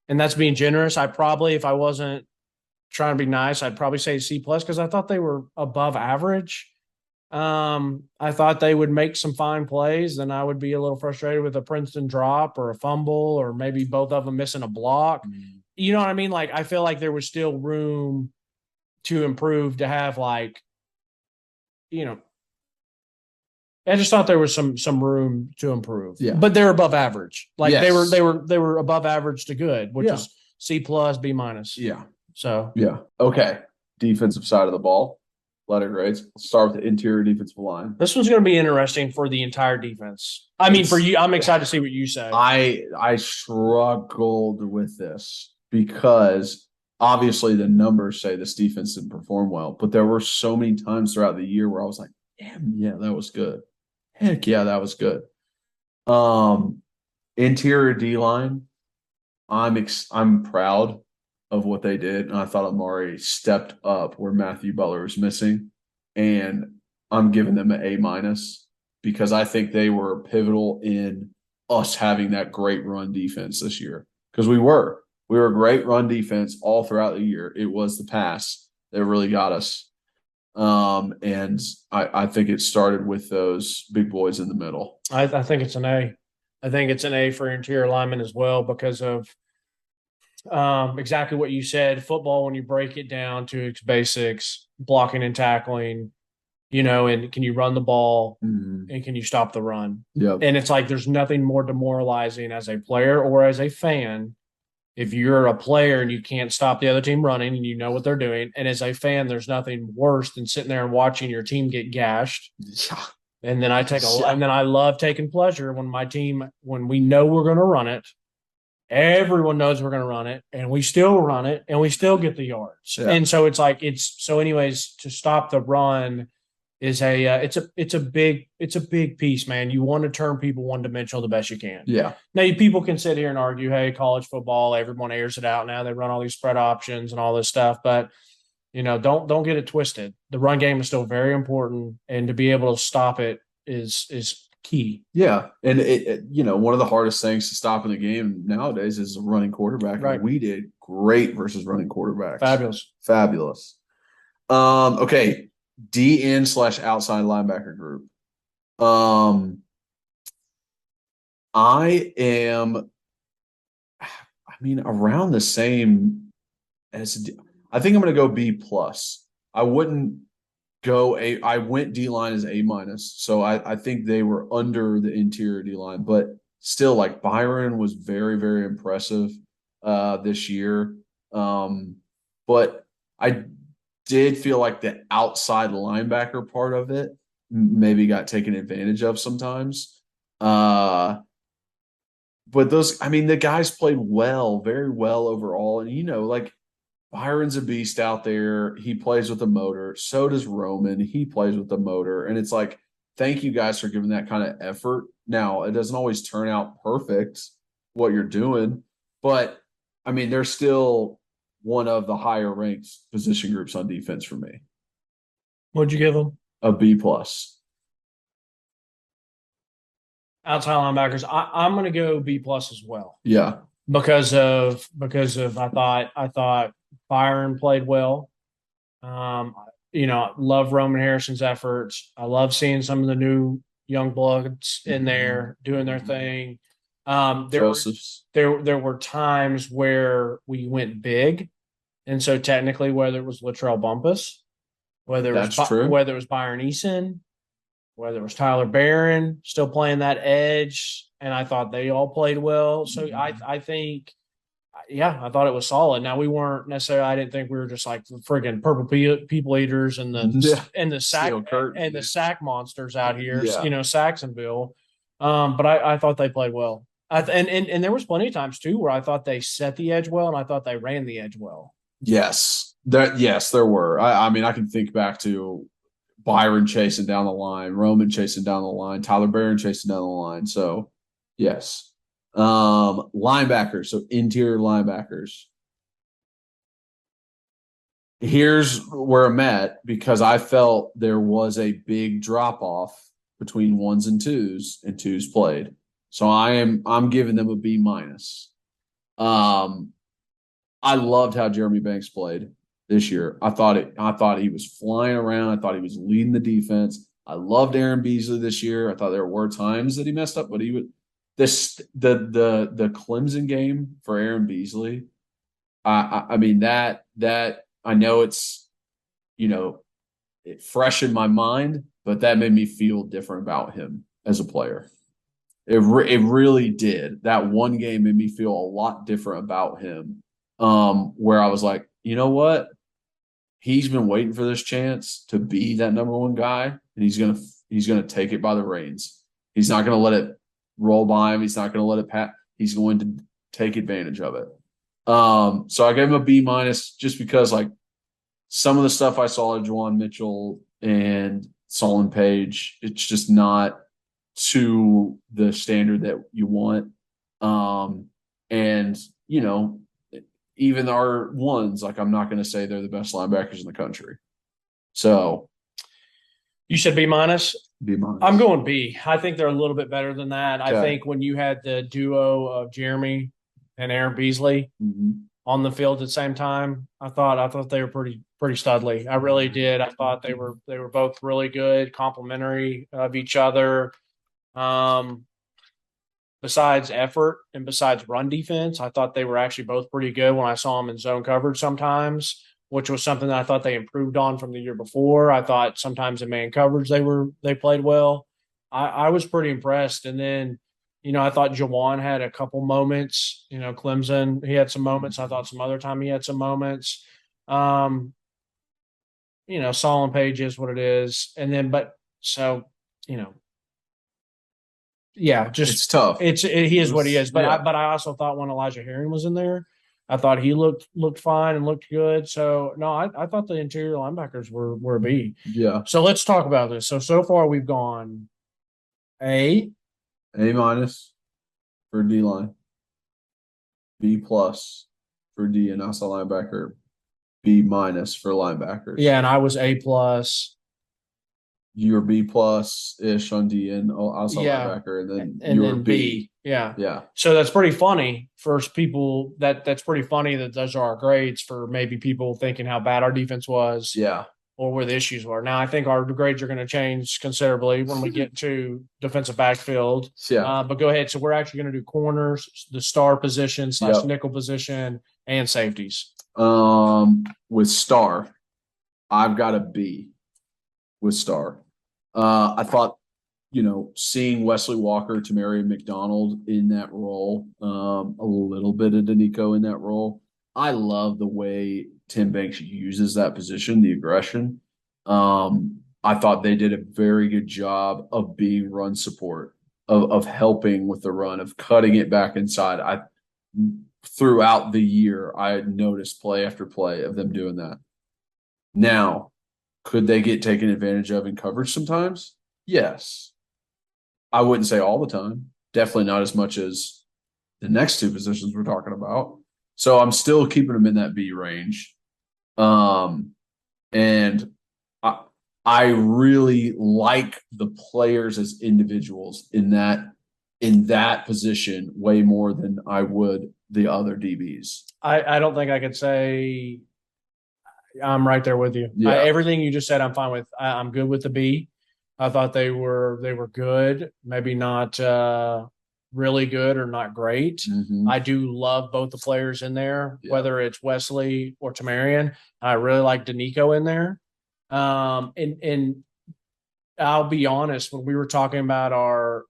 And that's being generous. I probably, if I wasn't trying to be nice, I'd probably say C plus because I thought they were above average. I thought they would make some fine plays. Then I would be a little frustrated with a Princeton drop or a fumble or maybe both of them missing a block. You know what I mean? Like, I feel like there was still room to improve, to have like, I just thought there was some room to improve. Yeah. But they're above average. Like yes. they were above average to good, which is C plus, B minus. Yeah. So okay. Defensive side of the ball. Letter grades. Let's start with the interior defensive line. This one's going to be interesting for the entire defense. I mean, for you, I'm excited to see what you say. I struggled with this because obviously the numbers say this defense didn't perform well, but there were so many times throughout the year where I was like, damn, yeah, that was good. Heck yeah, that was good. Interior D line, I'm proud of what they did, and I thought Amari stepped up where Matthew Butler was missing, and I'm giving them an A minus because I think they were pivotal in us having that great run defense this year, because we were a great run defense all throughout the year. It was the pass that really got us. And I think it started with those big boys in the middle. I think it's an A. I think it's an A for interior linemen as well because of exactly what you said. Football, when you break it down to its basics, blocking and tackling, and can you run the ball and can you stop the run? Yeah. And it's like there's nothing more demoralizing as a player or as a fan. If you're a player and you can't stop the other team running and you know what they're doing, and as a fan, there's nothing worse than sitting there and watching your team get gashed. Yeah. And then and then I love taking pleasure when when we know we're going to run it, everyone knows we're going to run it, and we still run it, and we still get the yards. Yeah. And so it's like anyways, to stop the run is it's a big piece, man. You want to turn people one dimensional the best you can. Yeah. Now people can sit here and argue, hey, college football, everyone airs it out now. They run all these spread options and all this stuff, but don't get it twisted. The run game is still very important, and to be able to stop it is key. Yeah, and it one of the hardest things to stop in the game nowadays is a running quarterback. Right. And we did great versus running quarterbacks. Fabulous. Okay. DN/outside linebacker group. I am, around the same as, I think I'm going to go B plus. I wouldn't go I went D line as A minus. So I think they were under the interior D line, but still, like, Byron was very, very impressive this year. But I did feel like the outside linebacker part of it maybe got taken advantage of sometimes. But the guys played well, very well overall. And, like Byron's a beast out there. He plays with a motor. So does Roman. He plays with the motor. And it's like, thank you guys for giving that kind of effort. Now, it doesn't always turn out perfect what you're doing, but they're still one of the higher ranked position groups on defense for me. What'd you give them? A B plus. Outside linebackers, I'm going to go B plus as well. Yeah, because of I thought Byron played well. Love Roman Harrison's efforts. I love seeing some of the new young bloods in there doing their thing. There were times where we went big, and so technically, whether it was Latrell Bumpus, whether it was Byron Eason, whether it was Tyler Barron still playing that edge, and I thought they all played well. So I think, I thought it was solid. Now we weren't necessarily. I didn't think we were just like the friggin' purple people eaters and the sack monsters out here. Saxonville. But I thought they played well. And there was plenty of times too where I thought they set the edge well, and I thought they ran the edge well. Yes, there were. I can think back to Byron chasing down the line, Roman chasing down the line, Tyler Barron chasing down the line. So, yes. Linebackers, so interior linebackers. Here's where I'm at because I felt there was a big drop-off between ones and twos played. So I'm giving them a B minus. I loved how Jeremy Banks played this year. I thought he was flying around. I thought he was leading the defense. I loved Aaron Beasley this year. I thought there were times that he messed up, but he would the Clemson game for Aaron Beasley. That I know it's it fresh in my mind, but that made me feel different about him as a player. It really did. That one game made me feel a lot different about him. Where I was like, you know what? He's been waiting for this chance to be that number one guy, and he's gonna take it by the reins. He's not gonna let it roll by him. He's not gonna let it pass. He's going to take advantage of it. So I gave him a B minus just because like some of the stuff I saw of Juwan Mitchell and Solon Page, it's just not to the standard that you want. And even our ones, like I'm not going to say they're the best linebackers in the country. So you said B minus? B minus. I'm going B. I think they're a little bit better than that. Okay. I think when you had the duo of Jeremy and Aaron Beasley on the field at the same time, I thought they were pretty studly. I really did. I thought they were both really good, complimentary of each other. Besides effort and besides run defense, I thought they were actually both pretty good when I saw them in zone coverage sometimes, which was something that I thought they improved on from the year before. I thought sometimes in man coverage they played well. I was pretty impressed. And then, I thought Juwan had a couple moments. Clemson, he had some moments. I thought some other time he had some moments. Solon Page is what it is. And then, yeah, just it's tough. He is what he is. But I also thought when Elijah Herring was in there, I thought he looked fine and looked good. So no, I thought the interior linebackers were a B. Yeah. So let's talk about this. So far we've gone A minus for D line, B plus for D and outside linebacker, B minus for linebackers. Yeah, and I was A plus. You were B plus ish on D and outside linebacker, and then you were B. Yeah. Yeah. So that's pretty funny for people. That's pretty funny that those are our grades for maybe people thinking how bad our defense was. Yeah. Or where the issues were. Now I think our grades are going to change considerably when we get to defensive backfield. Yeah. But go ahead. So we're actually going to do corners, the star position / nickel position, and safeties. With star, I've got a B. With star. I thought, seeing Wesley Walker, Tamari McDonald in that role, a little bit of Danico in that role. I love the way Tim Banks uses that position, the aggression. I thought they did a very good job of being run support, of helping with the run, of cutting it back inside. Throughout the year, I had noticed play after play of them doing that. Now, could they get taken advantage of in coverage sometimes? Yes. I wouldn't say all the time. Definitely not as much as the next two positions we're talking about. So I'm still keeping them in that B range. And I really like the players as individuals in that position way more than I would the other DBs. I don't think I could say I'm right there with you. Yeah. Everything you just said, I'm fine with. I'm good with the B. I thought they were good, maybe not really good or not great. Mm-hmm. I do love both the players in there, whether it's Wesley or Tamarian. I really like Danico in there. And I'll be honest, when we were talking about our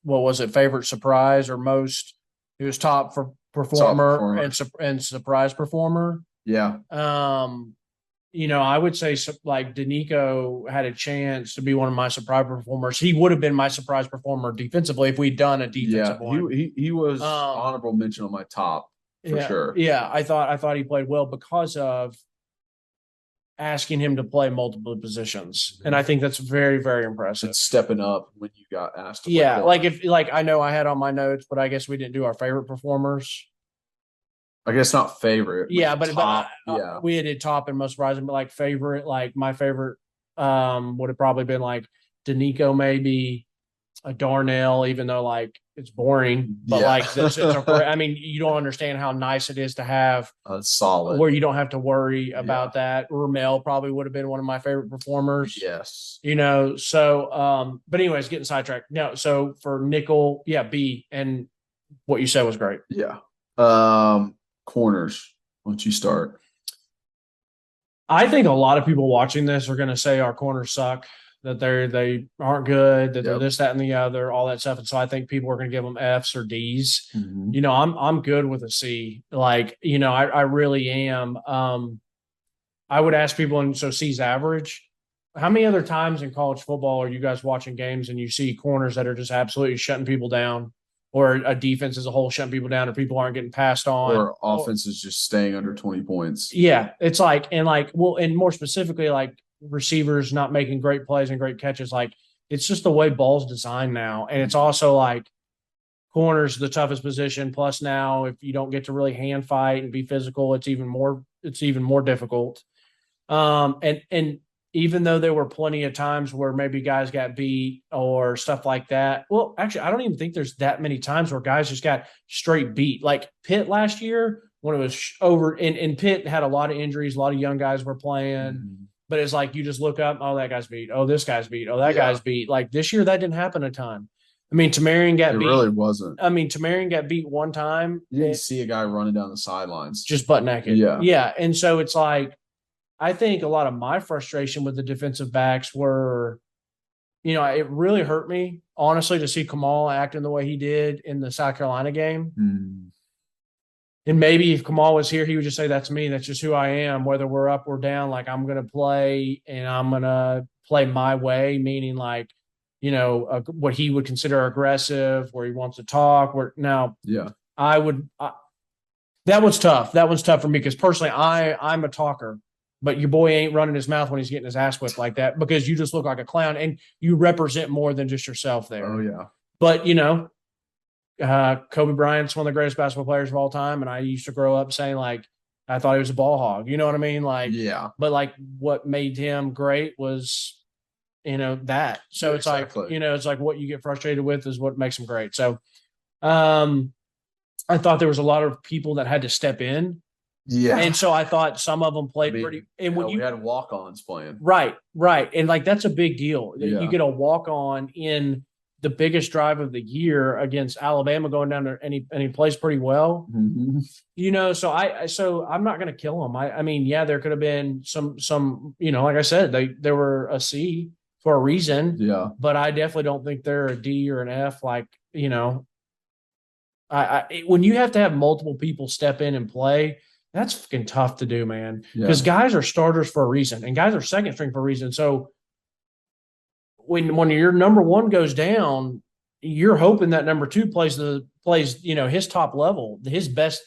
what was it, favorite surprise or most, it was top for performer, and surprise performer. Yeah. I would say like Danico had a chance to be one of my surprise performers. He would have been my surprise performer defensively if we'd done a defensive one. He was honorable mention on my top for sure. Yeah, I thought he played well because of asking him to play multiple positions, and I think that's very, very impressive. It's stepping up when you got asked to play. I know I had on my notes, but I guess we didn't do our favorite performers. I guess not favorite. But top, we did top and most surprising, but like favorite, like my favorite would have probably been like Danico, maybe a Darnell, even though like it's boring, but I mean, you don't understand how nice it is to have a solid where you don't have to worry about that. Ramel probably would have been one of my favorite performers. Yes. So, but anyways, getting sidetracked. No, so for nickel, B, and what you said was great. Yeah. Corners. Why don't you start? I think a lot of people watching this are going to say our corners suck, that they aren't good, that they're this, that, and the other, all that stuff. And so I think people are going to give them Fs or Ds. Mm-hmm. I'm good with a C. Like, I really am. I would ask people, and so C's average. How many other times in college football are you guys watching games and you see corners that are just absolutely shutting people down, or a defense as a whole shutting people down, or people aren't getting passed on, or offense is just staying under 20 points? Yeah, it's like, and more specifically, like receivers not making great plays and great catches. Like, it's just the way ball's designed now, and it's also like corners the toughest position. Plus, now if you don't get to really hand fight and be physical, it's even more difficult. And even though there were plenty of times where maybe guys got beat or stuff like that. Well, actually, I don't even think there's that many times where guys just got straight beat. Like Pitt last year when it was over, and Pitt had a lot of injuries, a lot of young guys were playing. Mm-hmm. But it's like you just look up, oh, that guy's beat. Oh, this guy's beat. Oh, that guy's beat. Like this year, that didn't happen a ton. I mean, Tamarian got beat. It really wasn't. I mean, Tamarian got beat one time. You didn't see a guy running down the sidelines. Just butt naked. Yeah. Yeah. And so it's like, I think a lot of my frustration with the defensive backs were, it really hurt me, honestly, to see Kamal acting the way he did in the South Carolina game. Mm. And maybe if Kamal was here, he would just say, that's me. That's just who I am. Whether we're up or down, like I'm going to play and I'm going to play my way, meaning like, what he would consider aggressive, where he wants to talk. That was tough. That one's tough for me because personally, I'm a talker. But your boy ain't running his mouth when he's getting his ass whipped like that, because you just look like a clown and you represent more than just yourself there. Oh, yeah. But, Kobe Bryant's one of the greatest basketball players of all time. And I used to grow up saying, like, I thought he was a ball hog. You know what I mean? Like, yeah. But, like, what made him great was, that. So it's like, it's like what you get frustrated with is what makes him great. So I thought there was a lot of people that had to step in. Yeah. And so I thought some of them played pretty. And when we had walk-ons playing. Right. And like, that's a big deal. Yeah. You get a walk-on in the biggest drive of the year against Alabama going down there, and he plays pretty well. Mm-hmm. So I'm not going to kill him. I mean, there could have been some, like I said, they were a C for a reason. Yeah. But I definitely don't think they're a D or an F. Like, when you have to have multiple people step in and play, That's fucking tough to do, man. Yeah. Because guys are starters for a reason, and guys are second string for a reason. So when your number one goes down, you're hoping that number two plays his top level, his best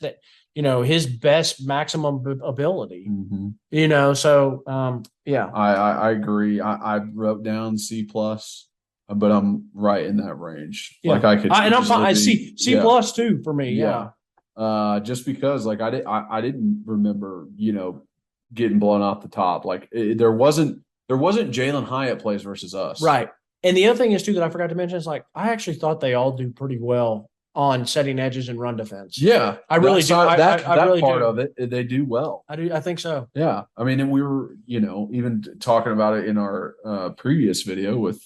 maximum ability. Mm-hmm. So yeah. I agree. I wrote down C+, but I'm right in that range. Yeah. Like I could, and I'm fine. I C plus too for me. Yeah. Just because like I didn't remember, getting blown off the top. Like there wasn't Jalen Hyatt plays versus us. Right. And the other thing is too that I forgot to mention is like I actually thought they all do pretty well on setting edges and run defense. Yeah. I really do. That really part do. of it, they do well. I think so. Yeah. I mean, and we were, even talking about it in our previous video with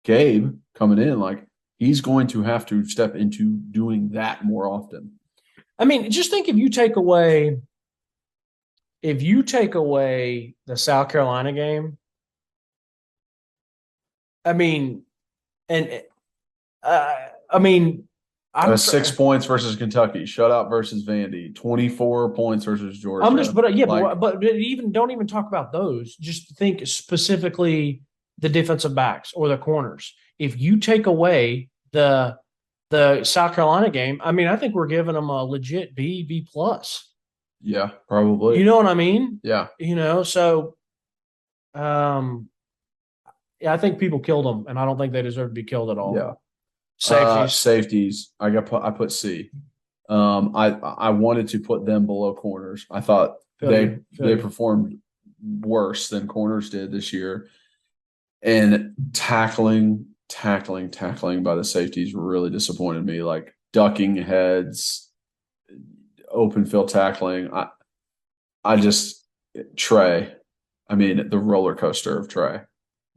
Gabe coming in, like he's going to have to step into doing that more often. I mean, just think if you take away the South Carolina game, I mean, I'm 6 points versus Kentucky, shutout versus Vandy, 24 points versus Georgia. But even don't even talk about those. Just think specifically the defensive backs or the corners. If you take away the South Carolina game, I mean, I think we're giving them a legit B plus. Yeah, probably. You know what I mean? Yeah. So, yeah, I think people killed them, and I don't think they deserve to be killed at all. Yeah. Safeties. I put C. I wanted to put them below corners. I thought they performed worse than corners did this year. And tackling by the safeties really disappointed me. Like ducking heads, open field tackling. Trey. I mean, the roller coaster of Trey.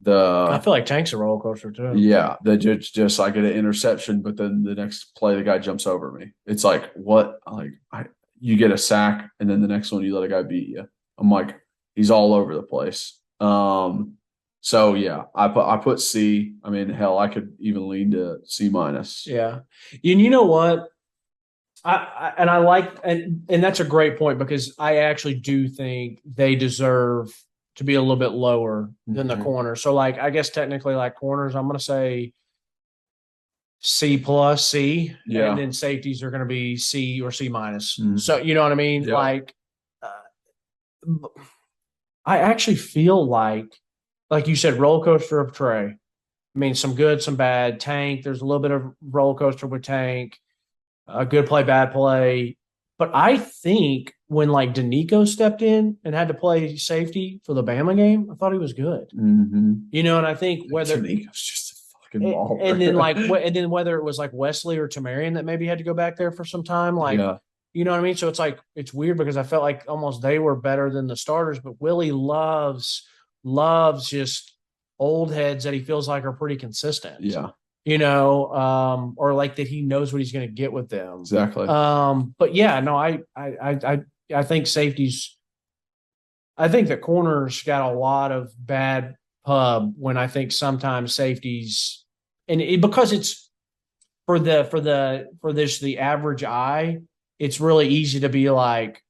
I feel like Tank's a roller coaster too. Yeah, they just I get an interception, but then the next play the guy jumps over me. It's like what? Like you get a sack, and then the next one you let a guy beat you. I'm like, he's all over the place. So yeah, I put C. I mean, hell, I could even lean to C minus. Yeah, and you know what? I like and that's a great point because I actually do think they deserve to be a little bit lower than the corner. So like I guess technically like corners, I'm gonna say C plus C. Yeah. And then safeties are gonna be C or C minus. So you know what I mean? Yeah. Like I actually feel like you said, roller coaster of Trey. I mean, some good, some bad. Tank, there's a little bit of roller coaster with Tank. A good play, bad play. But I think when like Danico stepped in and had to play safety for the Bama game, I thought he was good. Mm-hmm. And I think whether Danico's just a fucking baller. And then whether it was like Wesley or Tamarian that maybe had to go back there for some time, you know what I mean? So it's like it's weird because I felt like almost they were better than the starters, but Willie loves just old heads that he feels like are pretty consistent. Yeah. Or like that he knows what he's going to get with them. Exactly. But yeah, no, I think safeties. I think the corners got a lot of bad pub when I think sometimes safeties, because it's for the average eye, it's really easy to be like,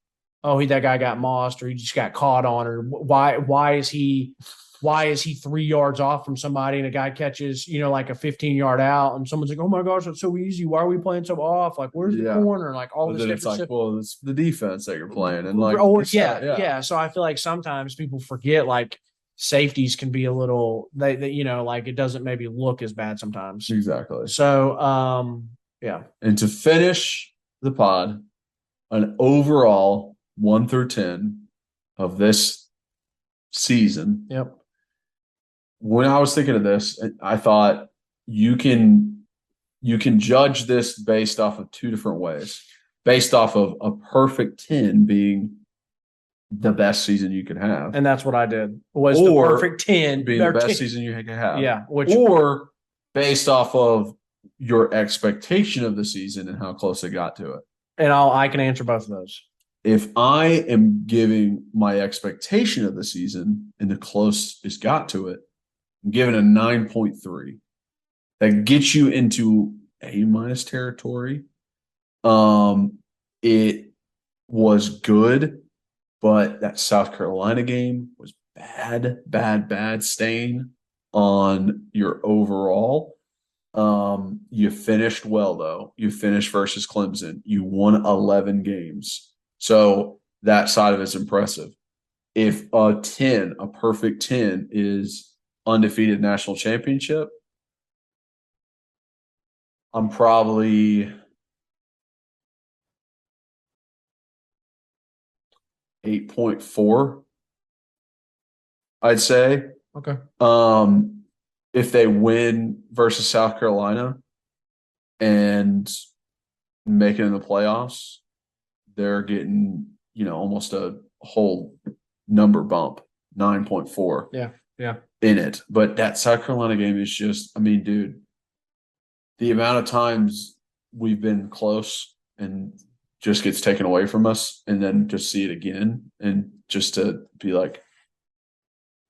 oh, that guy got mossed or he just got caught on, or why is he 3 yards off from somebody and a guy catches, like a 15-yard out and someone's like, oh my gosh, that's so easy. Why are we playing so off? Like, where's the corner? Like all this. It's like, well, it's the defense that you're playing. And So I feel like sometimes people forget like safeties can be a little, they like it doesn't maybe look as bad sometimes. Exactly. So, yeah. And to finish the pod, an overall 1 through 10 of this season. Yep. When I was thinking of this, I thought you can judge this based off of two different ways. Based off of a perfect 10 being the best season you could have. And that's what I did. Was the perfect 10 being the best season you could have. Yeah. Or based off of your expectation of the season and how close it got to it. And I can answer both of those. If I am giving my expectation of the season and the close it's got to it, I'm giving a 9.3. That gets you into A- territory. It was good, but that South Carolina game was bad stain on your overall. You finished well, though. You finished versus Clemson. You won 11 games. So that side of it's impressive. If a perfect 10 is undefeated national championship, I'm probably 8.4, I'd say. Okay. If they win versus South Carolina and make it in the playoffs, they're getting, almost a whole number bump, 9.4. Yeah. In it. But that South Carolina game is just, dude, the amount of times we've been close and just gets taken away from us, and then just see it again, and just to be like,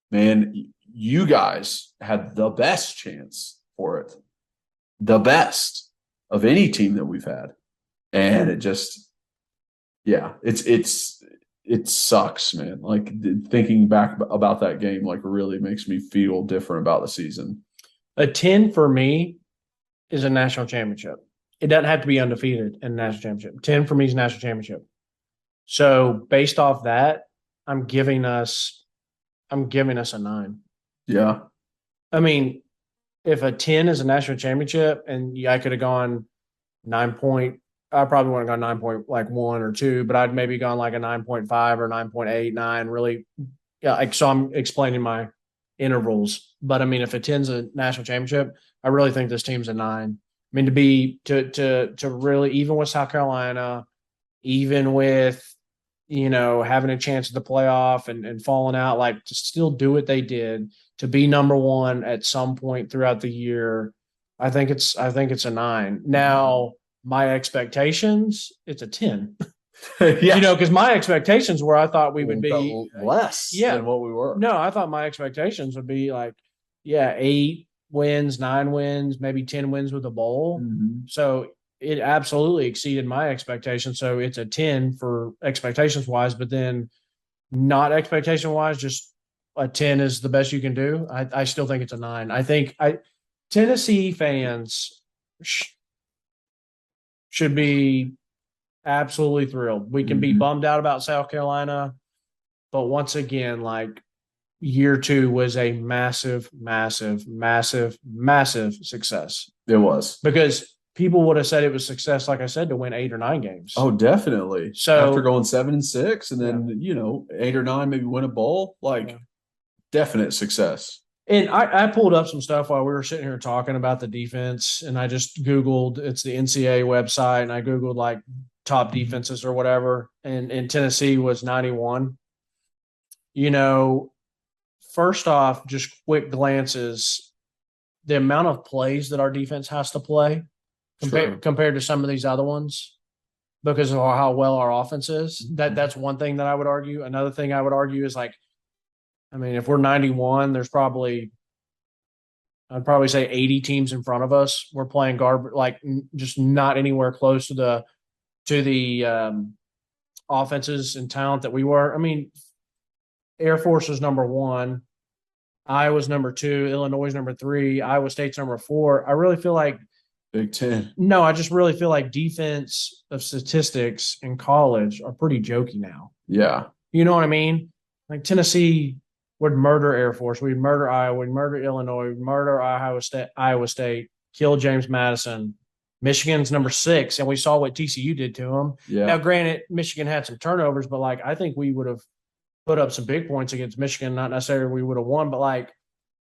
man, you guys had the best chance for it, the best of any team that we've had. And it just, it sucks, man. Like, thinking back about that game, like, really makes me feel different about the season. A 10 for me is a national championship. It doesn't have to be undefeated in a national championship. 10 for me is a national championship. So based off that, I'm giving us a 9. Yeah. If a 10 is a national championship and I could have gone 9 point, I probably wouldn't have gone 9.1 or 2, but I'd maybe gone like a 9.5 or 9.8, 9, really. Yeah. So I'm explaining my intervals. But if a 10's a national championship, I really think this team's a 9. To really, even with South Carolina, even with, having a chance at the playoff and falling out, like, to still do what they did, to be number one at some point throughout the year, I think it's a 9. Now, my expectations, it's a 10. Yeah. Because my expectations were, I thought we would be less than what we were. No, I thought my expectations would be like, 8 wins, 9 wins, maybe 10 wins with a bowl. Mm-hmm. So it absolutely exceeded my expectations. So it's a 10 for expectations wise, but then not expectation wise, just a 10 is the best you can do. I still think it's a 9. I think Tennessee fans should be absolutely thrilled. We can be bummed out about South Carolina, but once again, like, year 2 was a massive, massive, massive, massive success. It was. Because people would have said it was success, like I said, to win 8 or 9 games. Oh, definitely. So after going 7-6 and then, 8 or 9, maybe win a bowl, definite success. And I pulled up some stuff while we were sitting here talking about the defense, and I just Googled, it's the NCAA website, and I Googled like top defenses or whatever, and Tennessee was 91. First off, just quick glances, the amount of plays that our defense has to play compared to some of these other ones, because of how well our offense is. That's one thing that I would argue. Another thing I would argue is, like, if we're 91, there's I'd probably say 80 teams in front of us. We're playing garbage, like, just not anywhere close to the offenses and talent that we were. Air Force was number 1. Iowa's number 2. Illinois is number 3. Iowa State's number 4. I really feel like Big 10. No, I just really feel like defense of statistics in college are pretty jokey now. Yeah. You know what I mean? Like, Tennessee would murder Air Force. We'd murder Iowa. We'd murder Illinois. We'd murder Iowa State. Kill James Madison. Michigan's number 6, and we saw what TCU did to them. Yeah. Now, granted, Michigan had some turnovers, but, like, I think we would have put up some big points against Michigan. Not necessarily we would have won, but, like,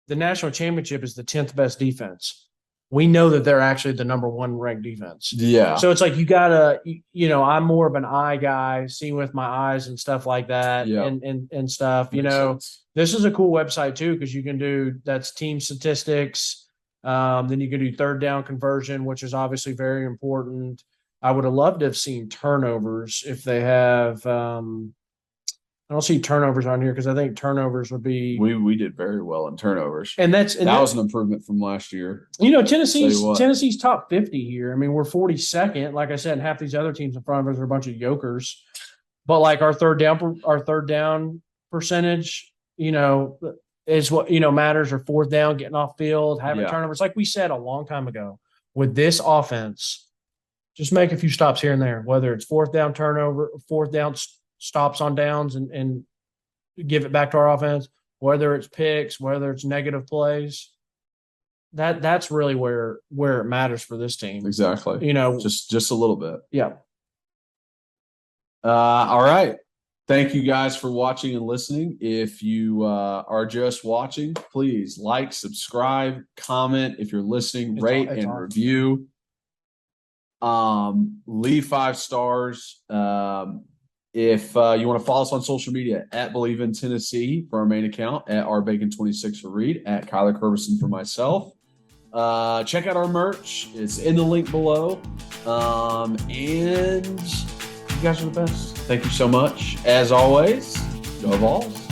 the national championship is the 10th best defense. We know that they're actually the number 1 ranked defense. Yeah. So it's like, you gotta, I'm more of an eye guy, seeing with my eyes and stuff like that, and stuff. Makes sense. This is a cool website too, because you can do, that's team statistics. Then you can do third down conversion, which is obviously very important. I would have loved to have seen turnovers if they have. I don't see turnovers on here because I think turnovers would be. We did very well in turnovers, and that was an improvement from last year. Tennessee's top 50 here. We're 42nd. Like I said, and half these other teams in front of us are a bunch of yokers. But like our third down percentage, is what, matters, or fourth down, getting off field, having turnovers. Like we said a long time ago, with this offense, just make a few stops here and there, whether it's fourth down turnover, fourth down stops on downs and give it back to our offense, whether it's picks, whether it's negative plays. That's really where it matters for this team. Exactly. Just a little bit. Yeah. All right. Thank you guys for watching and listening. If you are just watching, please like, subscribe, comment. If you're listening, rate and review. Leave 5 stars. If you want to follow us on social media, at Believe in Tennessee for our main account, at rbacon26 for Reed, at Kyler Kerberson for myself. Check out our merch. It's in the link below. And you guys are the best. Thank you so much. As always, go Vols.